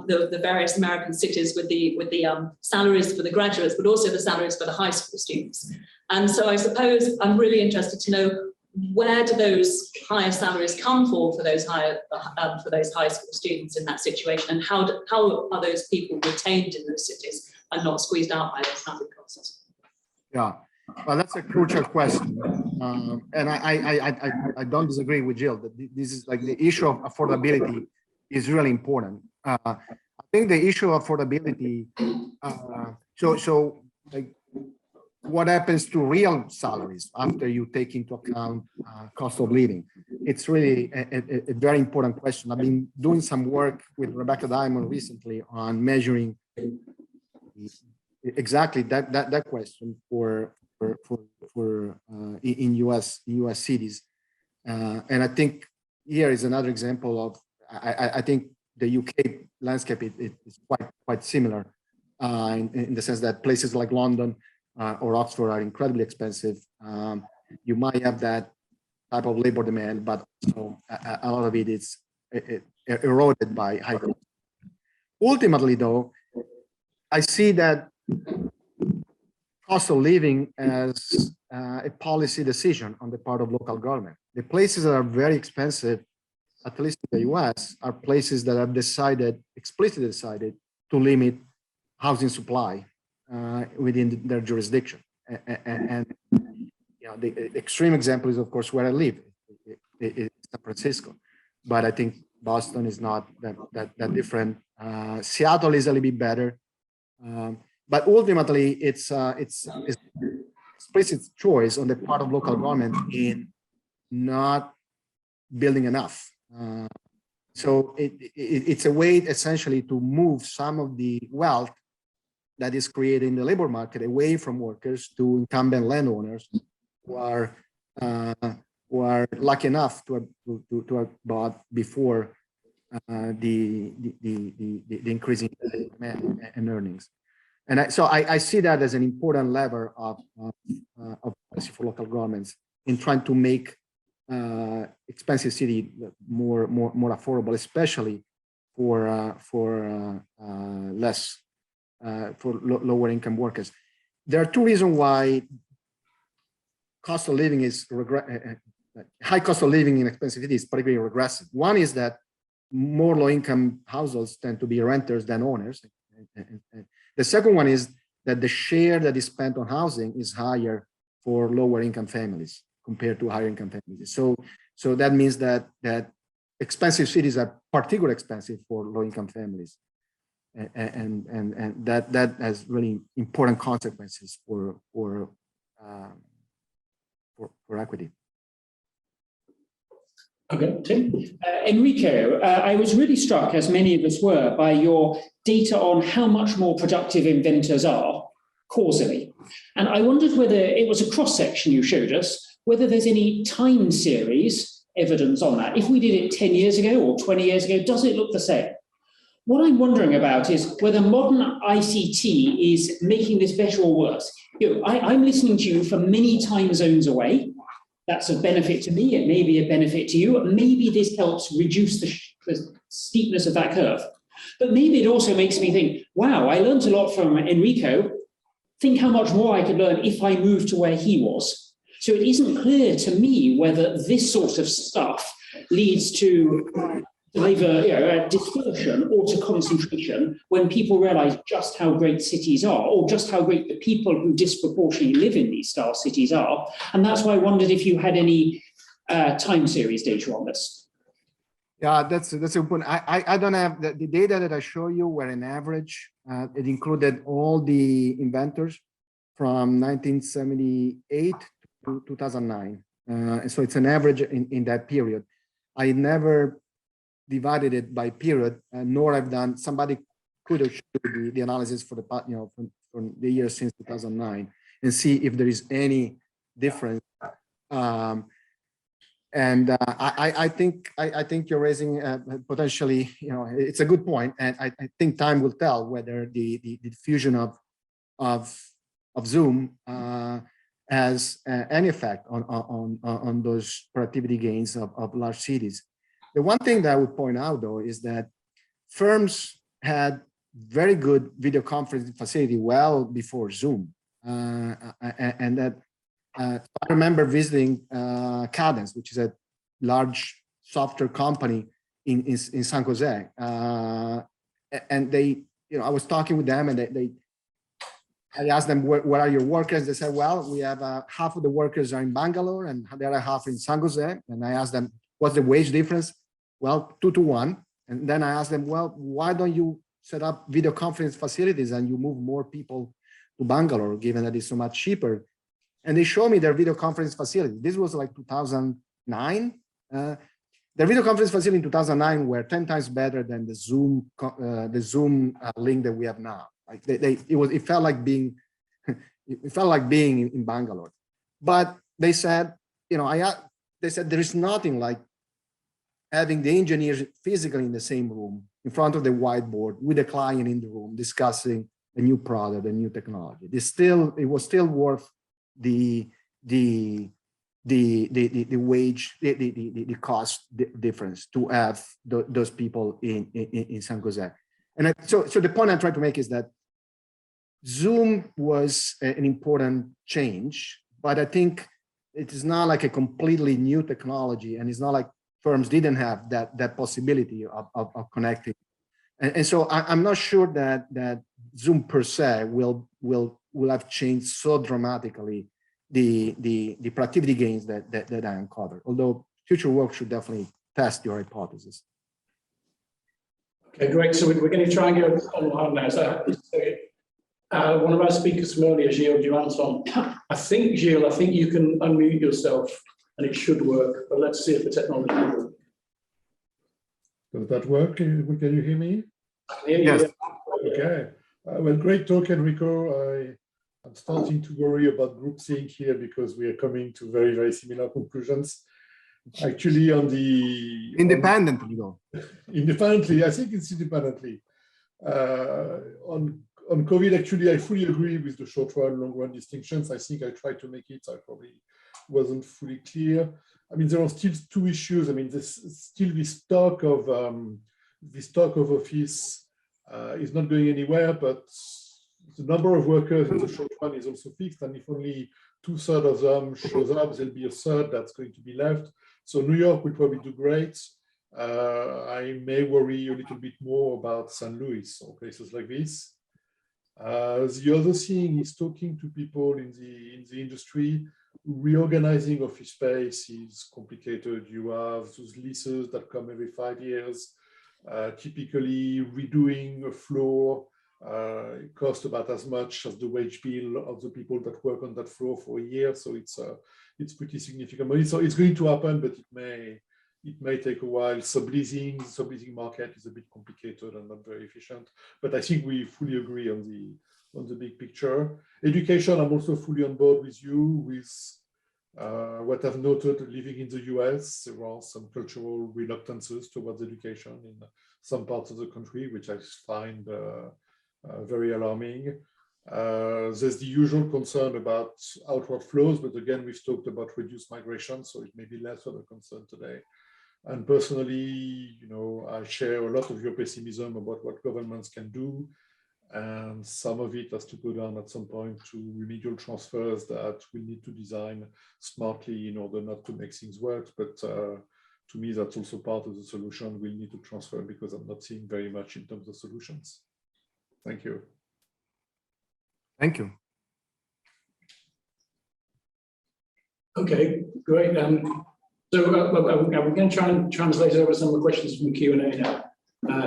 the various American cities with the salaries for the graduates, but also the salaries for the high school students. And so I suppose I'm really interested to know, where do those higher salaries come for those high school students in that situation, and how are those people retained in those cities and not squeezed out by those housing costs? Yeah, well, that's a crucial question, and I don't disagree with Jill that this is like the issue of affordability is really important. I think the issue of affordability. So like, what happens to real salaries after you take into account cost of living? It's really a very important question. I've been doing some work with Rebecca Diamond recently on measuring exactly that question for in US cities, and I think here is another example of I think the UK landscape is quite similar in the sense that places like London or Oxford are incredibly expensive. You might have that type of labor demand, but also a lot of it is eroded by high costs. Ultimately, though, I see that cost of living as a policy decision on the part of local government. The places that are very expensive, at least in the US, are places that have explicitly decided to limit housing supply within their jurisdiction. And you know, the extreme example is, of course, where I live, it's San Francisco. But I think Boston is not that different. Seattle is a little bit better. But ultimately, it's explicit choice on the part of local government in not building enough. So it's a way essentially to move some of the wealth that is created in the labor market away from workers to incumbent landowners who are lucky enough to have bought before the increasing demand and earnings. And so I see that as an important lever of policy for local governments in trying to make expensive city more affordable, especially for lower income workers. There are two reasons why cost of living is high cost of living in expensive cities is particularly regressive. One is that more low income households tend to be renters than owners. The second one is that the share that is spent on housing is higher for lower income families compared to higher income families. So that means that expensive cities are particularly expensive for low-income families, and that has really important consequences for equity. Okay, Tim. Enrico, I was really struck, as many of us were, by your data on how much more productive inventors are causally. And I wondered whether it was a cross-section you showed us, whether there's any time series evidence on that. If we did it 10 years ago or 20 years ago, does it look the same? What I'm wondering about is whether modern ICT is making this better or worse. I'm listening to you from many time zones away. That's a benefit to me. It may be a benefit to you. Maybe this helps reduce the steepness of that curve. But maybe it also makes me think, wow, I learned a lot from Enrico. Think how much more I could learn if I moved to where he was. So it isn't clear to me whether this sort of stuff leads to either dispersion or to concentration when people realize just how great cities are, or just how great the people who disproportionately live in these star cities are. And that's why I wondered if you had any time series data on this. Yeah, that's a good point. I don't have the data that I show you were an average. It included all the inventors from 1978 to 2009. And so it's an average in that period. I never divided it by period, nor I've done, somebody could have showed the analysis for the, from the year since 2009 and see if there is any difference. I think you're raising potentially, it's a good point, and I think time will tell whether the diffusion of Zoom has any effect on those productivity gains of large cities. The one thing that I would point out, though, is that firms had very good video conferencing facility well before Zoom, and that I remember visiting Cadence, which is a large software company in San Jose, and they, I was talking with them, and I asked them, where are your workers? They said, well, we have half of the workers are in Bangalore and the other half in San Jose. And I asked them, what's the wage difference? Well, 2 to 1. And then I asked them, well, why don't you set up video conference facilities and you move more people to Bangalore, given that it's so much cheaper? And they showed me their video conference facility. This was like 2009. Their video conference facility in 2009 were 10 times better than the Zoom link that we have now. Like it felt like being in Bangalore. But they said, they said there is nothing like having the engineers physically in the same room in front of the whiteboard with the client in the room discussing a new product, a new technology. It was still worth the wage, the cost difference to have those people in San Jose. And so the point I'm trying to make is that Zoom was an important change, but I think it is not like a completely new technology, and it's not like firms didn't have that possibility of connecting. And so I'm not sure that Zoom per se will have changed so dramatically the productivity gains that I uncovered, although future work should definitely test your hypothesis. Okay, great. So we're going to try and go online now. So one of our speakers from earlier, Gilles Duranton. I think, Gilles, you can unmute yourself and it should work, but let's see if the technology will. Does that work? Can you hear me? Yes. Okay. Well, great talk, Enrico. I'm starting to worry about groupthink here because we are coming to very, very similar conclusions. Actually, on the independently, though. Independently, I think it's independently. On COVID, actually, I fully agree with the short run, long run distinctions. I think I tried to make it. I probably wasn't fully clear. I mean, there are still two issues. I mean, there's still this stock of office is not going anywhere, but the number of workers in the short run is also fixed. And if only 2/3 of them shows up, there'll be a third that's going to be left. So New York will probably do great. I may worry a little bit more about St. Louis or places like this. The other thing is talking to people in the industry. Reorganizing office space is complicated. You have those leases that come every 5 years. Typically, redoing a floor it costs about as much as the wage bill of the people that work on that floor for a year. So it's pretty significant money. So it's going to happen, but it may take a while. Subleasing market is a bit complicated and not very efficient. But I think we fully agree on the big picture. Education, I'm also fully on board with you with what I've noted living in the US. There are some cultural reluctances towards education in some parts of the country, which I find very alarming. There's the usual concern about outward flows, but again, we've talked about reduced migration, so it may be less of a concern today. And personally, I share a lot of your pessimism about what governments can do. And some of it has to go down at some point to remedial transfers that we need to design smartly in order not to make things worse. But to me, that's also part of the solution. We'll need to transfer because I'm not seeing very much in terms of solutions. Thank you. Thank you. Okay, great. So we're going to try and translate over some of the questions from Q&A now.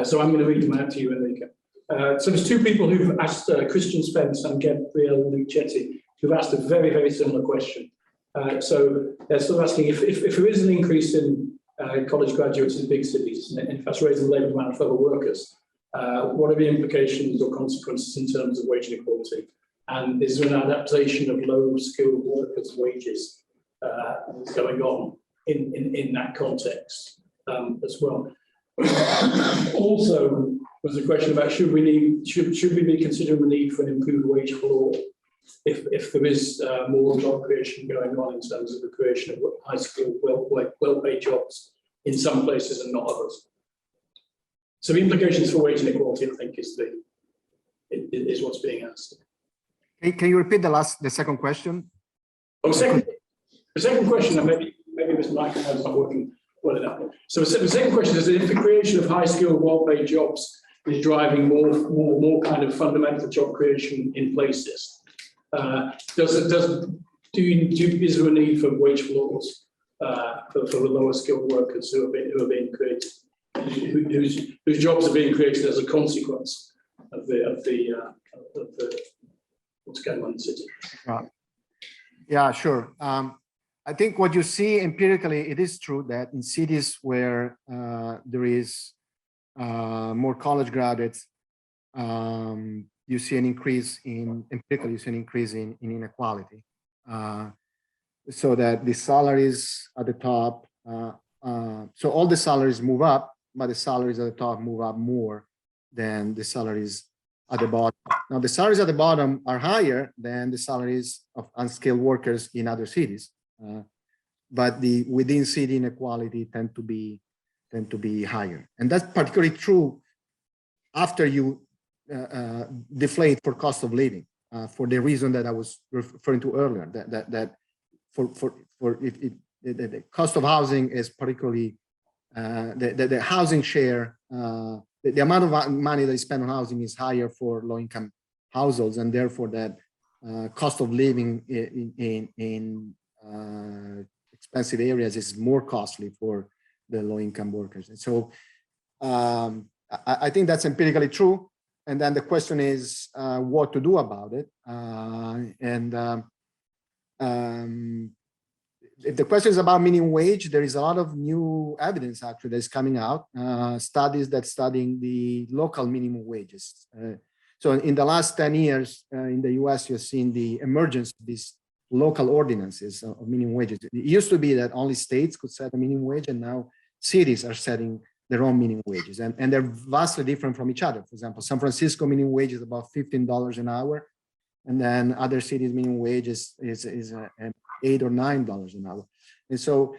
So I'm going to read them out to you, Enrico. So there's two people who've asked, Christian Spence and Gabriel Lucetti, who've asked a very, very similar question. So they're still asking if there is an increase in college graduates in big cities, and if that's raising the labour demand for other workers, what are the implications or consequences in terms of wage inequality? And is there an adaptation of low-skilled workers' wages going on in that context as well? Also, was a question about should we be considering the need for an improved wage floor if there is more job creation going on in terms of the creation of high-skilled, well-paid jobs in some places and not others. So the implications for wage inequality, I think, is what's being asked. Can you repeat the second question? Oh, the second question, and maybe Mr. microphone's not working well enough. So the second question is if the creation of high-skilled, well-paid jobs is driving more kind of fundamental job creation in places, is there a need for wage floors for the lower-skilled workers who are being created, whose jobs are being created as a consequence of the what's going on in the city? Yeah, sure. I think what you see empirically, it is true that in cities where there is more college graduates, you see an increase in inequality. So that the salaries at the top, so all the salaries move up, but the salaries at the top move up more than the salaries at the bottom. Now, the salaries at the bottom are higher than the salaries of unskilled workers in other cities, but the within city inequality tend to be higher, and that's particularly true after you deflate for cost of living, for the reason that I was referring to earlier. That the cost of housing is particularly the housing share. The amount of money that is spent on housing is higher for low-income households, and therefore that cost of living in expensive areas is more costly for the low-income workers. And so I think that's empirically true. And then the question is what to do about it. If the question is about minimum wage, there is a lot of new evidence actually that's coming out, studies that studying the local minimum wages. So in the last 10 years in the US, you've seen the emergence of these local ordinances of minimum wages. It used to be that only states could set a minimum wage, and now cities are setting their own minimum wages, and they're vastly different from each other. For example, San Francisco minimum wage is about $15 an hour, and then other cities minimum wage is $8 or $9 an hour. And so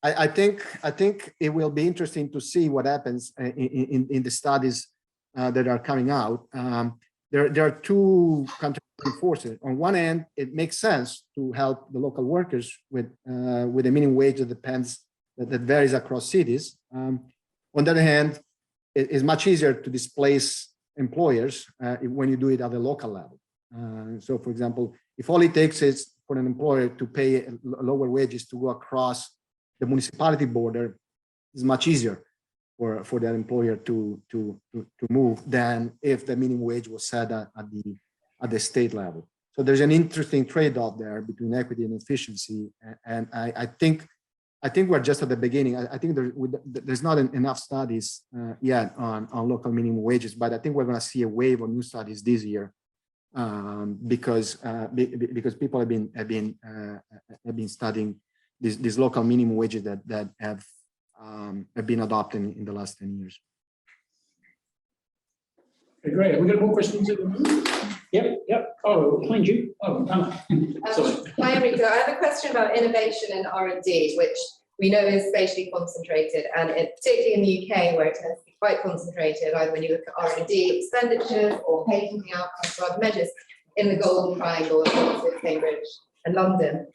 I think it will be interesting to see what happens in the studies that are coming out. There are two contradicting forces. On one end, it makes sense to help the local workers with a minimum wage that varies across cities. On the other hand, it is much easier to displace employers when you do it at the local level. So, for example, if all it takes is for an employer to pay lower wages to go across the municipality border, it's much easier for that employer to move than if the minimum wage was set at the state level. So there's an interesting trade-off there between equity and efficiency, and I think we're just at the beginning. I think there's not enough studies yet on local minimum wages, but I think we're going to see a wave of new studies this year because people have been studying these local minimum wages that have been adopted in the last 10 years. Okay, great. Have we got more questions in the room? Yep. Oh, behind you. Oh, Anna. Sorry. Hi, Enrico. I have a question about innovation and R&D, which we know is spatially concentrated, and particularly in the UK, where it tends to be quite concentrated, either when you look at R&D expenditures or patenting outcomes or other measures in the Golden Triangle of Oxford, Cambridge, and London.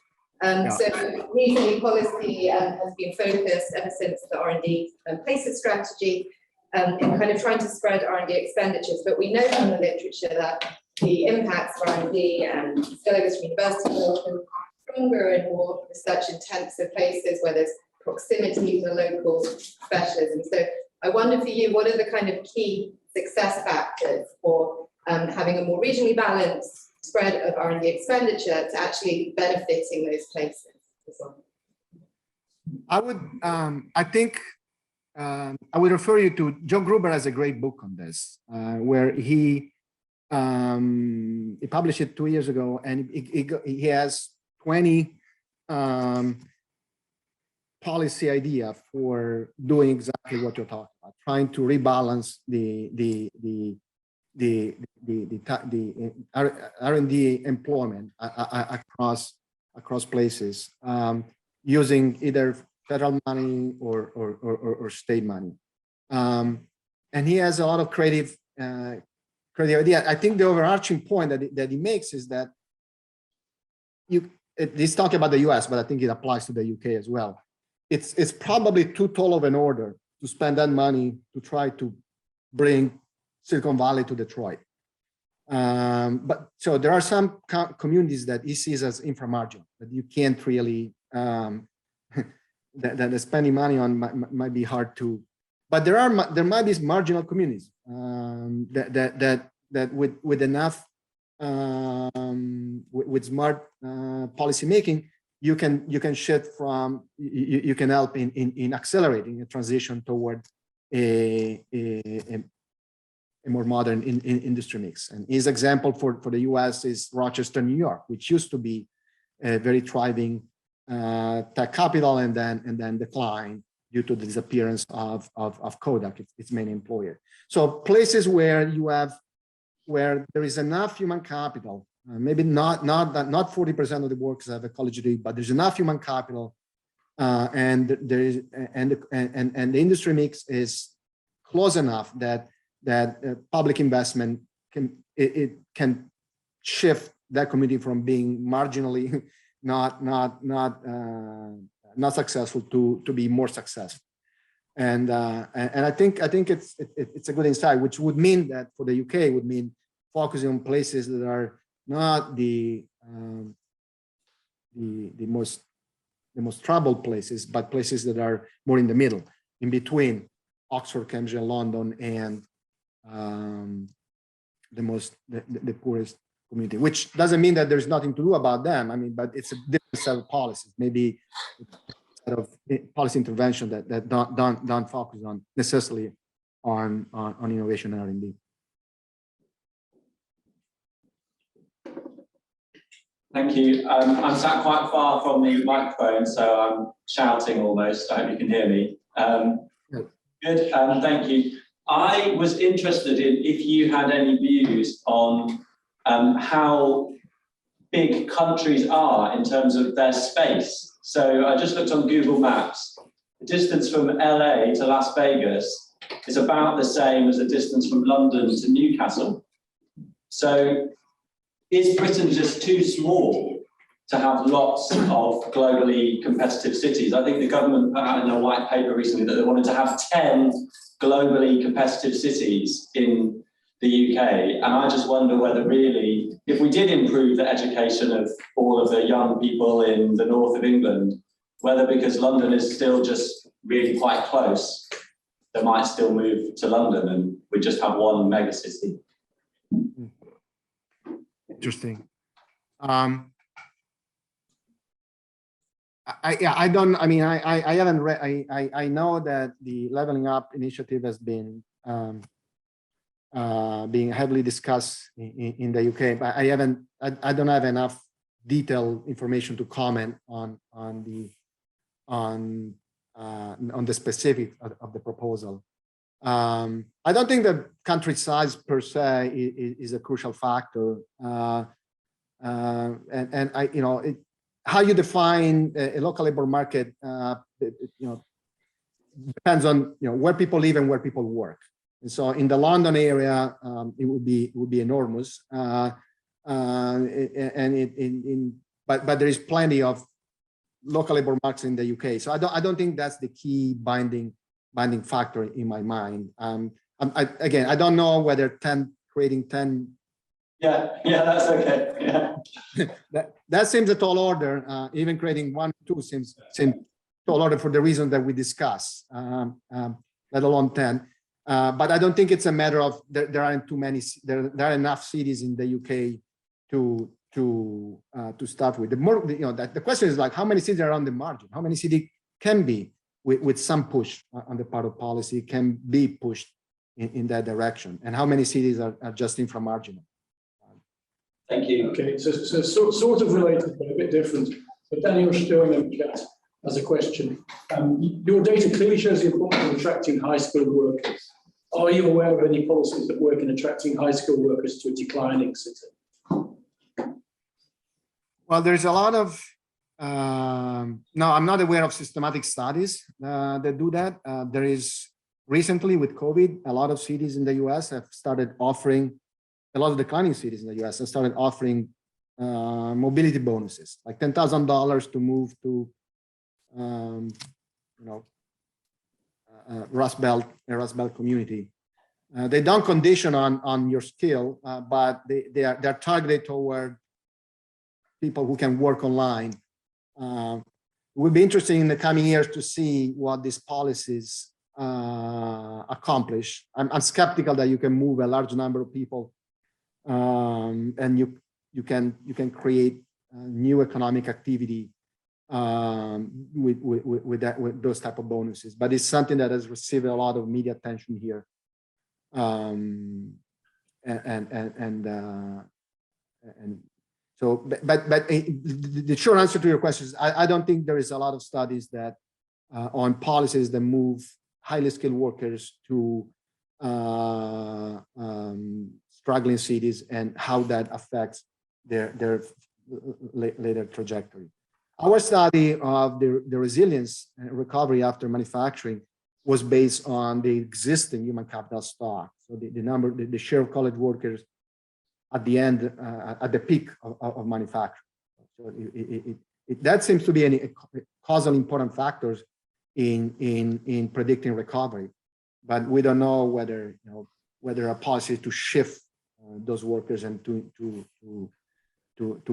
So recently, policy has been focused ever since the R&D places strategy in kind of trying to spread R&D expenditures. But we know from the literature that the impacts of R&D and spillovers from universities are often stronger in more research-intensive places where there's proximity to the local specialism. So I wonder for you, what are the kind of key success factors for having a more regionally balanced spread of R&D expenditure to actually benefiting those places as well? I would refer you to John Gruber has a great book on this, where he published it 2 years ago, and he has 20 policy idea for doing exactly what you're talking about, trying to rebalance the R&D employment across places, using either federal money or state money. And he has a lot of creative idea. I think the overarching point that he makes is that he's talking about the US, but I think it applies to the UK as well. It's probably too tall of an order to spend that money to try to bring Silicon Valley to Detroit. But so there are some communities that he sees as inframarginal, that you can't really, that spending money on might be hard to, but there might be marginal communities that with enough, with smart policy making, you can shift from, you can help in accelerating a transition toward a more modern industry mix. And his example for the US is Rochester, New York, which used to be a very thriving tech capital and then decline due to the disappearance of Kodak, its main employer. So places where there is enough human capital, maybe not 40% of the workers have a college degree, but there's enough human capital, and the industry mix is close enough that public investment can shift that community from being marginally not successful to be more successful. And I think it's a good insight, which would mean that for the UK would mean focusing on places that are not the most troubled places, but places that are more in the middle, in between Oxford, Cambridge, and London, and the poorest community. Which doesn't mean that there's nothing to do about them. I mean, but it's a different set of policies, maybe a set of policy intervention that don't focus on necessarily on innovation and R&D. Thank you. I'm sat quite far from the microphone, so I'm shouting almost. I hope you can hear me. Good, thank you. I was interested in if you had any views on how big countries are in terms of their space. So I just looked on Google Maps. The distance from LA to Las Vegas is about the same as the distance from London to Newcastle. So is Britain just too small to have lots of globally competitive cities? I think the government put out in a white paper recently that they wanted to have 10 globally competitive cities in the UK. And I just wonder whether really, if we did improve the education of all of the young people in the north of England, whether because London is still just really quite close, they might still move to London and we just have one mega city. Interesting. I haven't read, I know that the Leveling Up initiative has been being heavily discussed in the UK, but I don't have enough detailed information to comment on the specifics of the proposal. I don't think that country size per se is a crucial factor, how you define a local labor market, depends on where people live and where people work. And so in the London area, it would be enormous, but there is plenty of local labor markets in the UK. So I don't think that's the key binding factor in my mind. Again, I don't know whether creating 10. Yeah, that's okay. Yeah. that seems a tall order. Even creating 1 or 2 seems tall order for the reason that we discussed, let alone 10. But I don't think it's a matter of there aren't too many. There are enough cities in the UK to start with. The question is like how many cities are on the margin? How many cities can be with some push on the part of policy can be pushed in that direction, and how many cities are just inframarginal? Thank you. Okay, so sort of related, but a bit different. But Daniel Stern in the chat has a question. Your data clearly shows the importance of attracting high-skilled workers. Are you aware of any policies that work in attracting high-skilled workers to a declining city? Well, there's a lot of, no, I'm not aware of systematic studies that do that. There is recently with COVID, a lot of cities in the US have started offering, a lot of declining cities in the US have started offering mobility bonuses, like $10,000 to move to, Rust Belt community. They don't condition on your skill, but they're targeted toward people who can work online. It would be interesting in the coming years to see what these policies accomplish. I'm skeptical that you can move a large number of people, and you can create new economic activity with those type of bonuses. But it's something that has received a lot of media attention here, and so. But the short answer to your question is I don't think there is a lot of studies that on policies that move highly skilled workers to struggling cities and how that affects their later trajectory. Our study of the resilience and recovery after manufacturing was based on the existing human capital stock. So the share of college workers at the end, at the peak of manufacturing. So that seems to be a causal important factors in predicting recovery, but we don't know whether a policy to shift those workers and to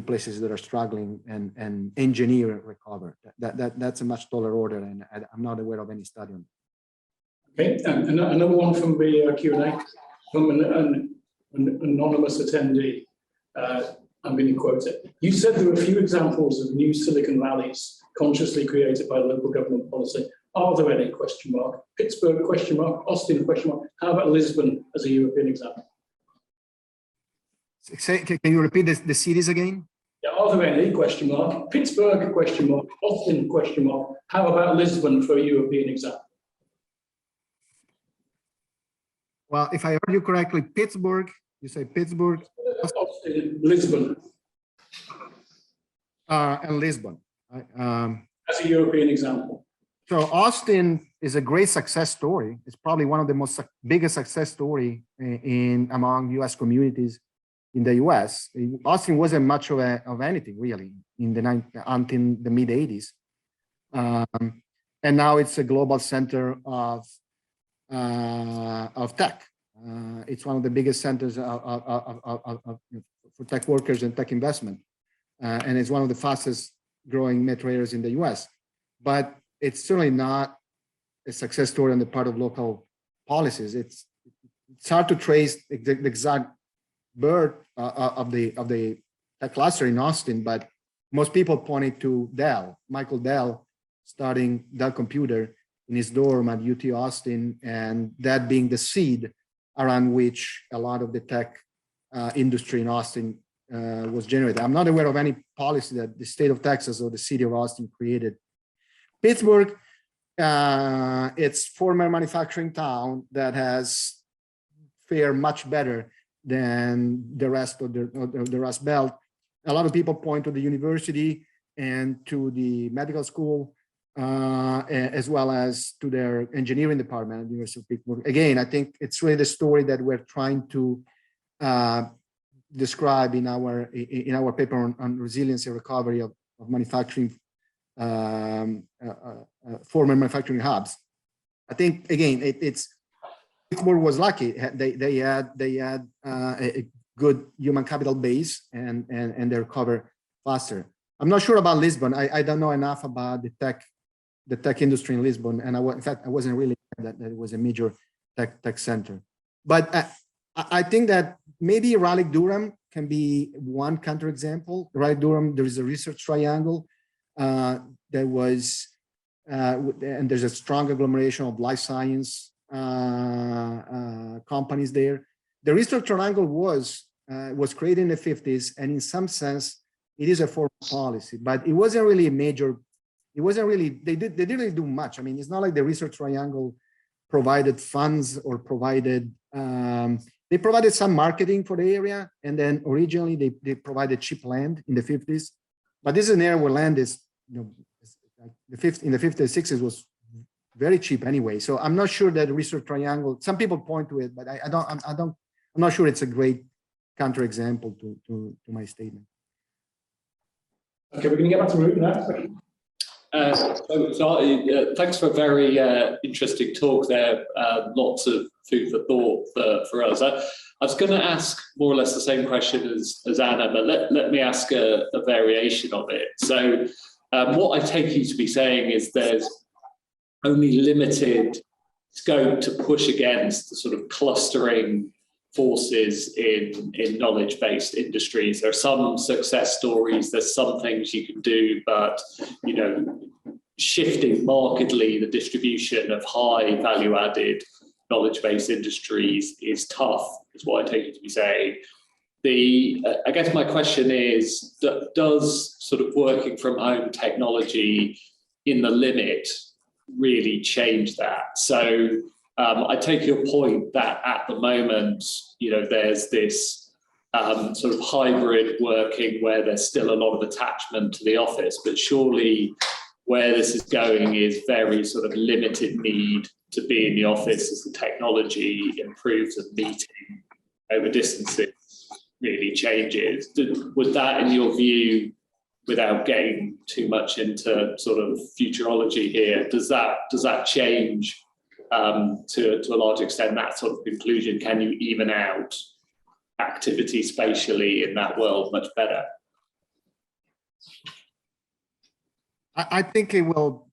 places that are struggling and engineer recover. That's a much taller order, and I'm not aware of any study on that. Okay, and another one from the Q&A from an anonymous attendee. I'm going to quote it. You said there were a few examples of new Silicon Valleys consciously created by local government policy. Are there any? Question mark. Pittsburgh? Question mark. Austin? Question mark. How about Lisbon as a European example? Can you repeat the cities again? Yeah, are there any? Question mark. Pittsburgh? Question mark. Austin? Question mark. How about Lisbon for a European example? Well, if I heard you correctly, Pittsburgh. You say Pittsburgh, Austin, Lisbon, and Lisbon. as a European example. So Austin is a great success story. It's probably one of the biggest success story among U.S. communities in the U.S. Austin wasn't much of anything really until the mid '80s, and now it's a global center of tech. It's one of the biggest centers for tech workers and tech investment. And it's one of the fastest growing metro areas in the US. But it's certainly not a success story on the part of local policies. It's hard to trace the exact birth of the tech cluster in Austin, but most people pointed to Dell, Michael Dell, starting Dell Computer in his dorm at UT Austin, and that being the seed around which a lot of the tech industry in Austin was generated. I'm not aware of any policy that the state of Texas or the city of Austin created. Pittsburgh, it's former manufacturing town that has fared much better than the rest of the Rust Belt. A lot of people point to the university and to the medical school, as well as to their engineering department at the University of Pittsburgh. Again, I think it's really the story that we're trying to describe in our paper on resilience and recovery of manufacturing, former manufacturing hubs. I think again, Pittsburgh was lucky. They had a good human capital base and they recover faster. I'm not sure about Lisbon. I don't know enough about the tech industry in Lisbon, and in fact I wasn't really aware that it was a major tech center. But I think that maybe Raleigh-Durham can be one counterexample. Raleigh-Durham, there is a research triangle and there's a strong agglomeration of life science companies there. The research triangle was created in the 50s, and in some sense, it is a foreign policy, but it wasn't really a major. It wasn't really. They didn't really do much. I mean, it's not like the research triangle provided funds or provided. They provided some marketing for the area, and then originally they provided cheap land in the 50s. But this is an area where land is, in the 50s, 60s was very cheap anyway. So I'm not sure that the research triangle. Some people point to it, but I'm not sure it's a great counterexample to my statement. Okay, we're going to get back to Ruth now. Thanks for a very interesting talk there. Lots of food for thought for us. I was going to ask more or less the same question as Anna, but let me ask a variation of it. So what I take you to be saying is there's only limited scope to push against the sort of clustering forces in knowledge-based industries. There are some success stories, there's some things you can do, but shifting markedly the distribution of high value-added knowledge-based industries is tough, is what I take you to be saying. I guess my question is, does sort of working from home technology in the limit really change that? So I take your point that at the moment, there's this sort of hybrid working where there's still a lot of attachment to the office, but surely where this is going is very sort of limited need to be in the office as the technology improves and meeting over distances really changes. Was that, in your view, without getting too much into sort of futurology here, does that change to a large extent that sort of conclusion? Can you even out activity spatially in that world much better? I think it will.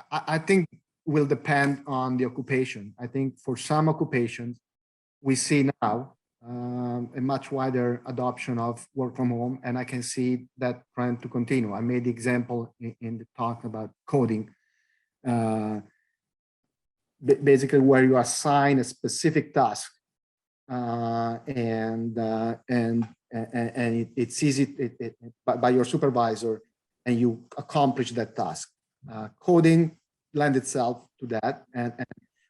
I think will depend on the occupation. I think for some occupations, we see now a much wider adoption of work from home, and I can see that trend to continue. I made the example in the talk about coding. Basically where you assign a specific task and it's easy by your supervisor, and you accomplish that task. Coding lends itself to that,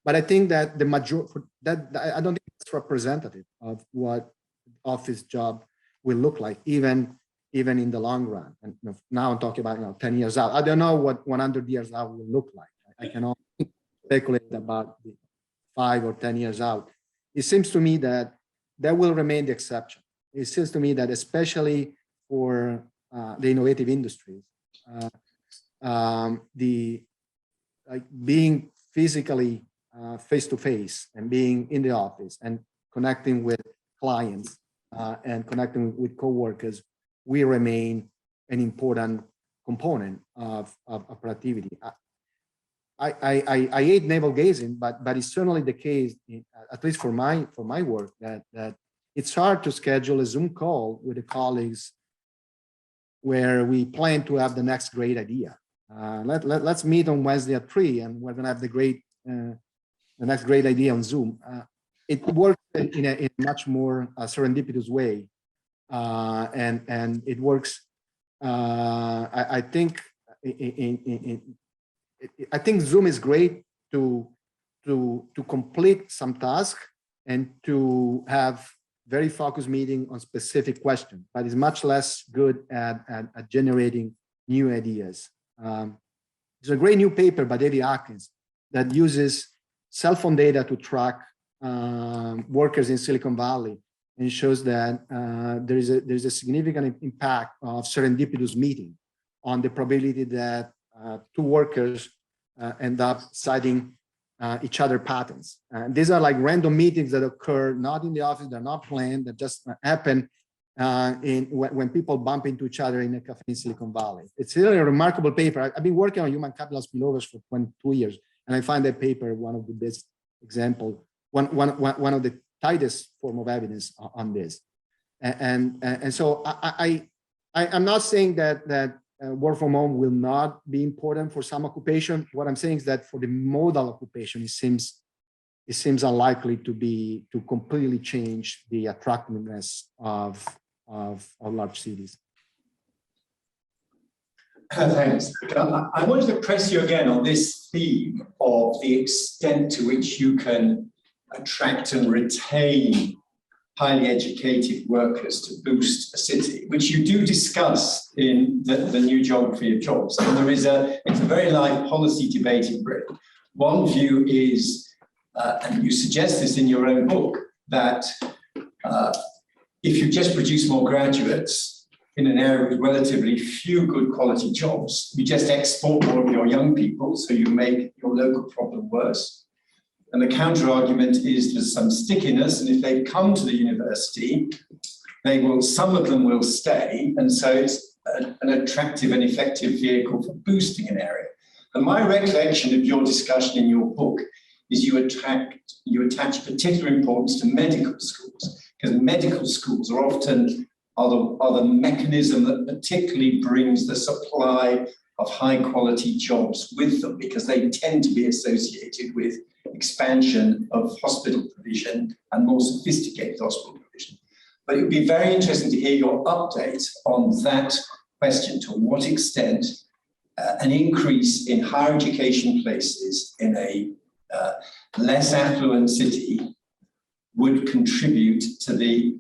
but I think that the majority that I don't think it's representative of what office job will look like, even in the long run. And now I'm talking about 10 years out. I don't know what 100 years out will look like. I can only speculate about 5 or 10 years out. It seems to me that will remain the exception. It seems to me that especially for the innovative industries, being physically face to face and being in the office and connecting with clients and connecting with coworkers will remain an important component of productivity. I hate navel gazing, but it's certainly the case, at least for my work, that it's hard to schedule a Zoom call with the colleagues where we plan to have the next great idea. Let's meet on Wednesday at 3, and we're gonna have the next great idea on Zoom. It works in a much more serendipitous way, and it works. I think I think Zoom is great to complete some task and to have very focused meeting on specific questions, but it's much less good at generating new ideas. There's a great new paper by David Atkins that uses cell phone data to track workers in Silicon Valley and shows that there's a significant impact of serendipitous meeting on the probability that two workers end up citing each other patterns. These are like random meetings that occur not in the office, they're not planned, that just happen when people bump into each other in a cafe in Silicon Valley. It's really a remarkable paper. I've been working on human capital spillovers for 22 years, and I find that paper one of the best example, one of the tightest form of evidence on this. And so I'm not saying that work from home will not be important for some occupation. What I'm saying is that for the modal occupation, it seems unlikely to completely change the attractiveness of large cities. Thanks. I wanted to press you again on this theme of the extent to which you can attract and retain highly educated workers to boost a city, which you do discuss in the new geography of jobs. And there is it's a very live policy debate in Britain. One view is, and you suggest this in your own book, that if you just produce more graduates in an area with relatively few good quality jobs, you just export more of your young people, so you make your local problem worse. And the counter argument is there's some stickiness, and if they come to the university, some of them will stay, and so it's an attractive and effective vehicle for boosting an area. And my recollection of your discussion in your book is you attach particular importance to medical schools, because medical schools are often the mechanism that particularly brings the supply of high quality jobs with them, because they tend to be associated with expansion of hospital provision and more sophisticated hospital provision. But it would be very interesting to hear your update on that question, to what extent an increase in higher education places in a less affluent city would contribute to the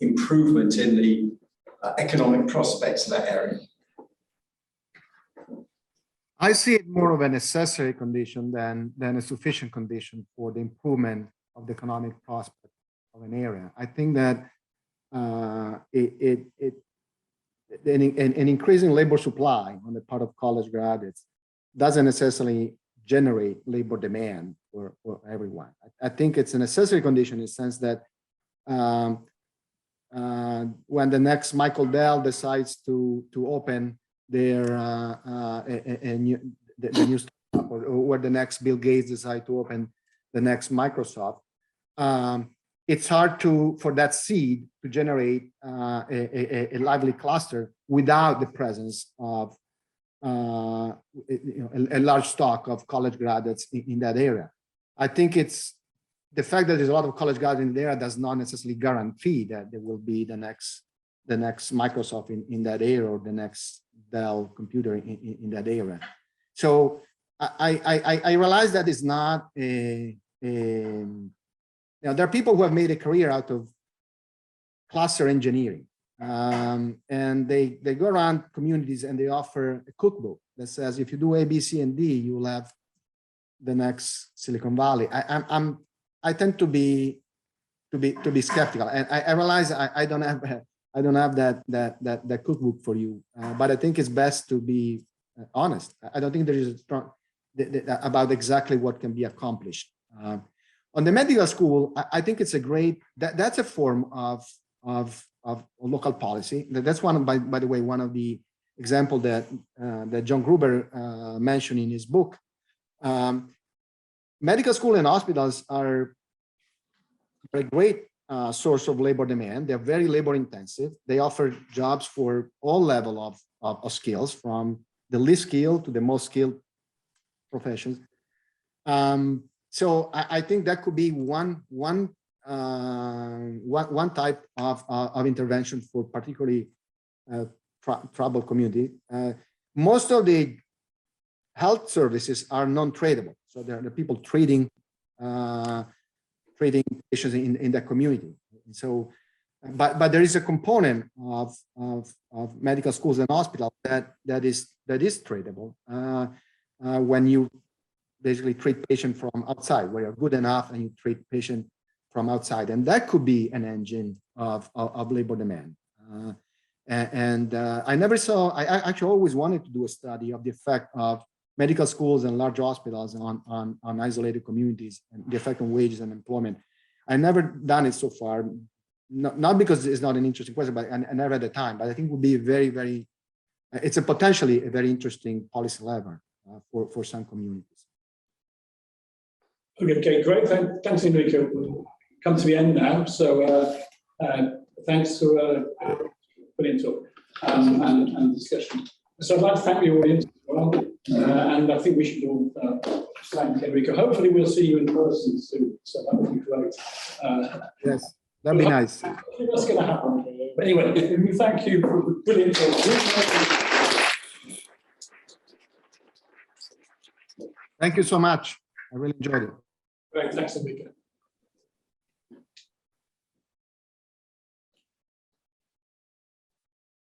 improvement in the economic prospects of that area. I see it more of a necessary condition than a sufficient condition for the improvement of the economic prospect of an area. I think that an increasing labor supply on the part of college graduates doesn't necessarily generate labor demand for everyone. I think it's a necessary condition in the sense that when the next Michael Dell decides to open the new startup, or the next Bill Gates decide to open the next Microsoft, it's hard for that seed to generate a lively cluster without the presence of a large stock of college graduates in that area. I think it's the fact that there's a lot of college graduates in there does not necessarily guarantee that there will be the next Microsoft in that area, or the next Dell computer in that area. So I realize that it's not there are people who have made a career out of cluster engineering, and they go around communities and they offer a cookbook that says, if you do A, B, C, and D, you will have the next Silicon Valley. I tend to be skeptical, and I realize I don't have that cookbook for you, but I think it's best to be honest. I don't think there is a strong. about exactly what can be accomplished. On the medical school, I think it's a great, that's a form of local policy. That's one, by the way, one of the example that John Gruber mentioned in his book. Medical school and hospitals are a great source of labor demand. They're very labor intensive. They offer jobs for all level of skills, from the least skilled to the most skilled professions. So I think that could be one type of intervention for particularly troubled community. Most of the health services are non-tradable, so there are people trading patients in the community. So, but there is a component of medical schools and hospitals that is tradable when you basically treat patient from outside, where you're good enough and you treat patient from outside, and that could be an engine of labor demand. I never saw. I actually always wanted to do a study of the effect of medical schools and large hospitals on isolated communities and the effect on wages and employment. I never done it so far, not because it's not an interesting question, but I never had the time. But I think it would be very. It's a potentially a very interesting policy lever for some communities. Okay, great. Thanks, Enrico. We'll come to the end now. So thanks for brilliant talk and discussion. So I'd like to thank the audience as well, and I think we should all thank Enrico. Hopefully we'll see you in person soon, so that would be great. Yes, that'd be nice. I think that's going to happen. But anyway, we thank you for the brilliant talk. Thank you so much. I really enjoyed it. Great, thanks, Enrico.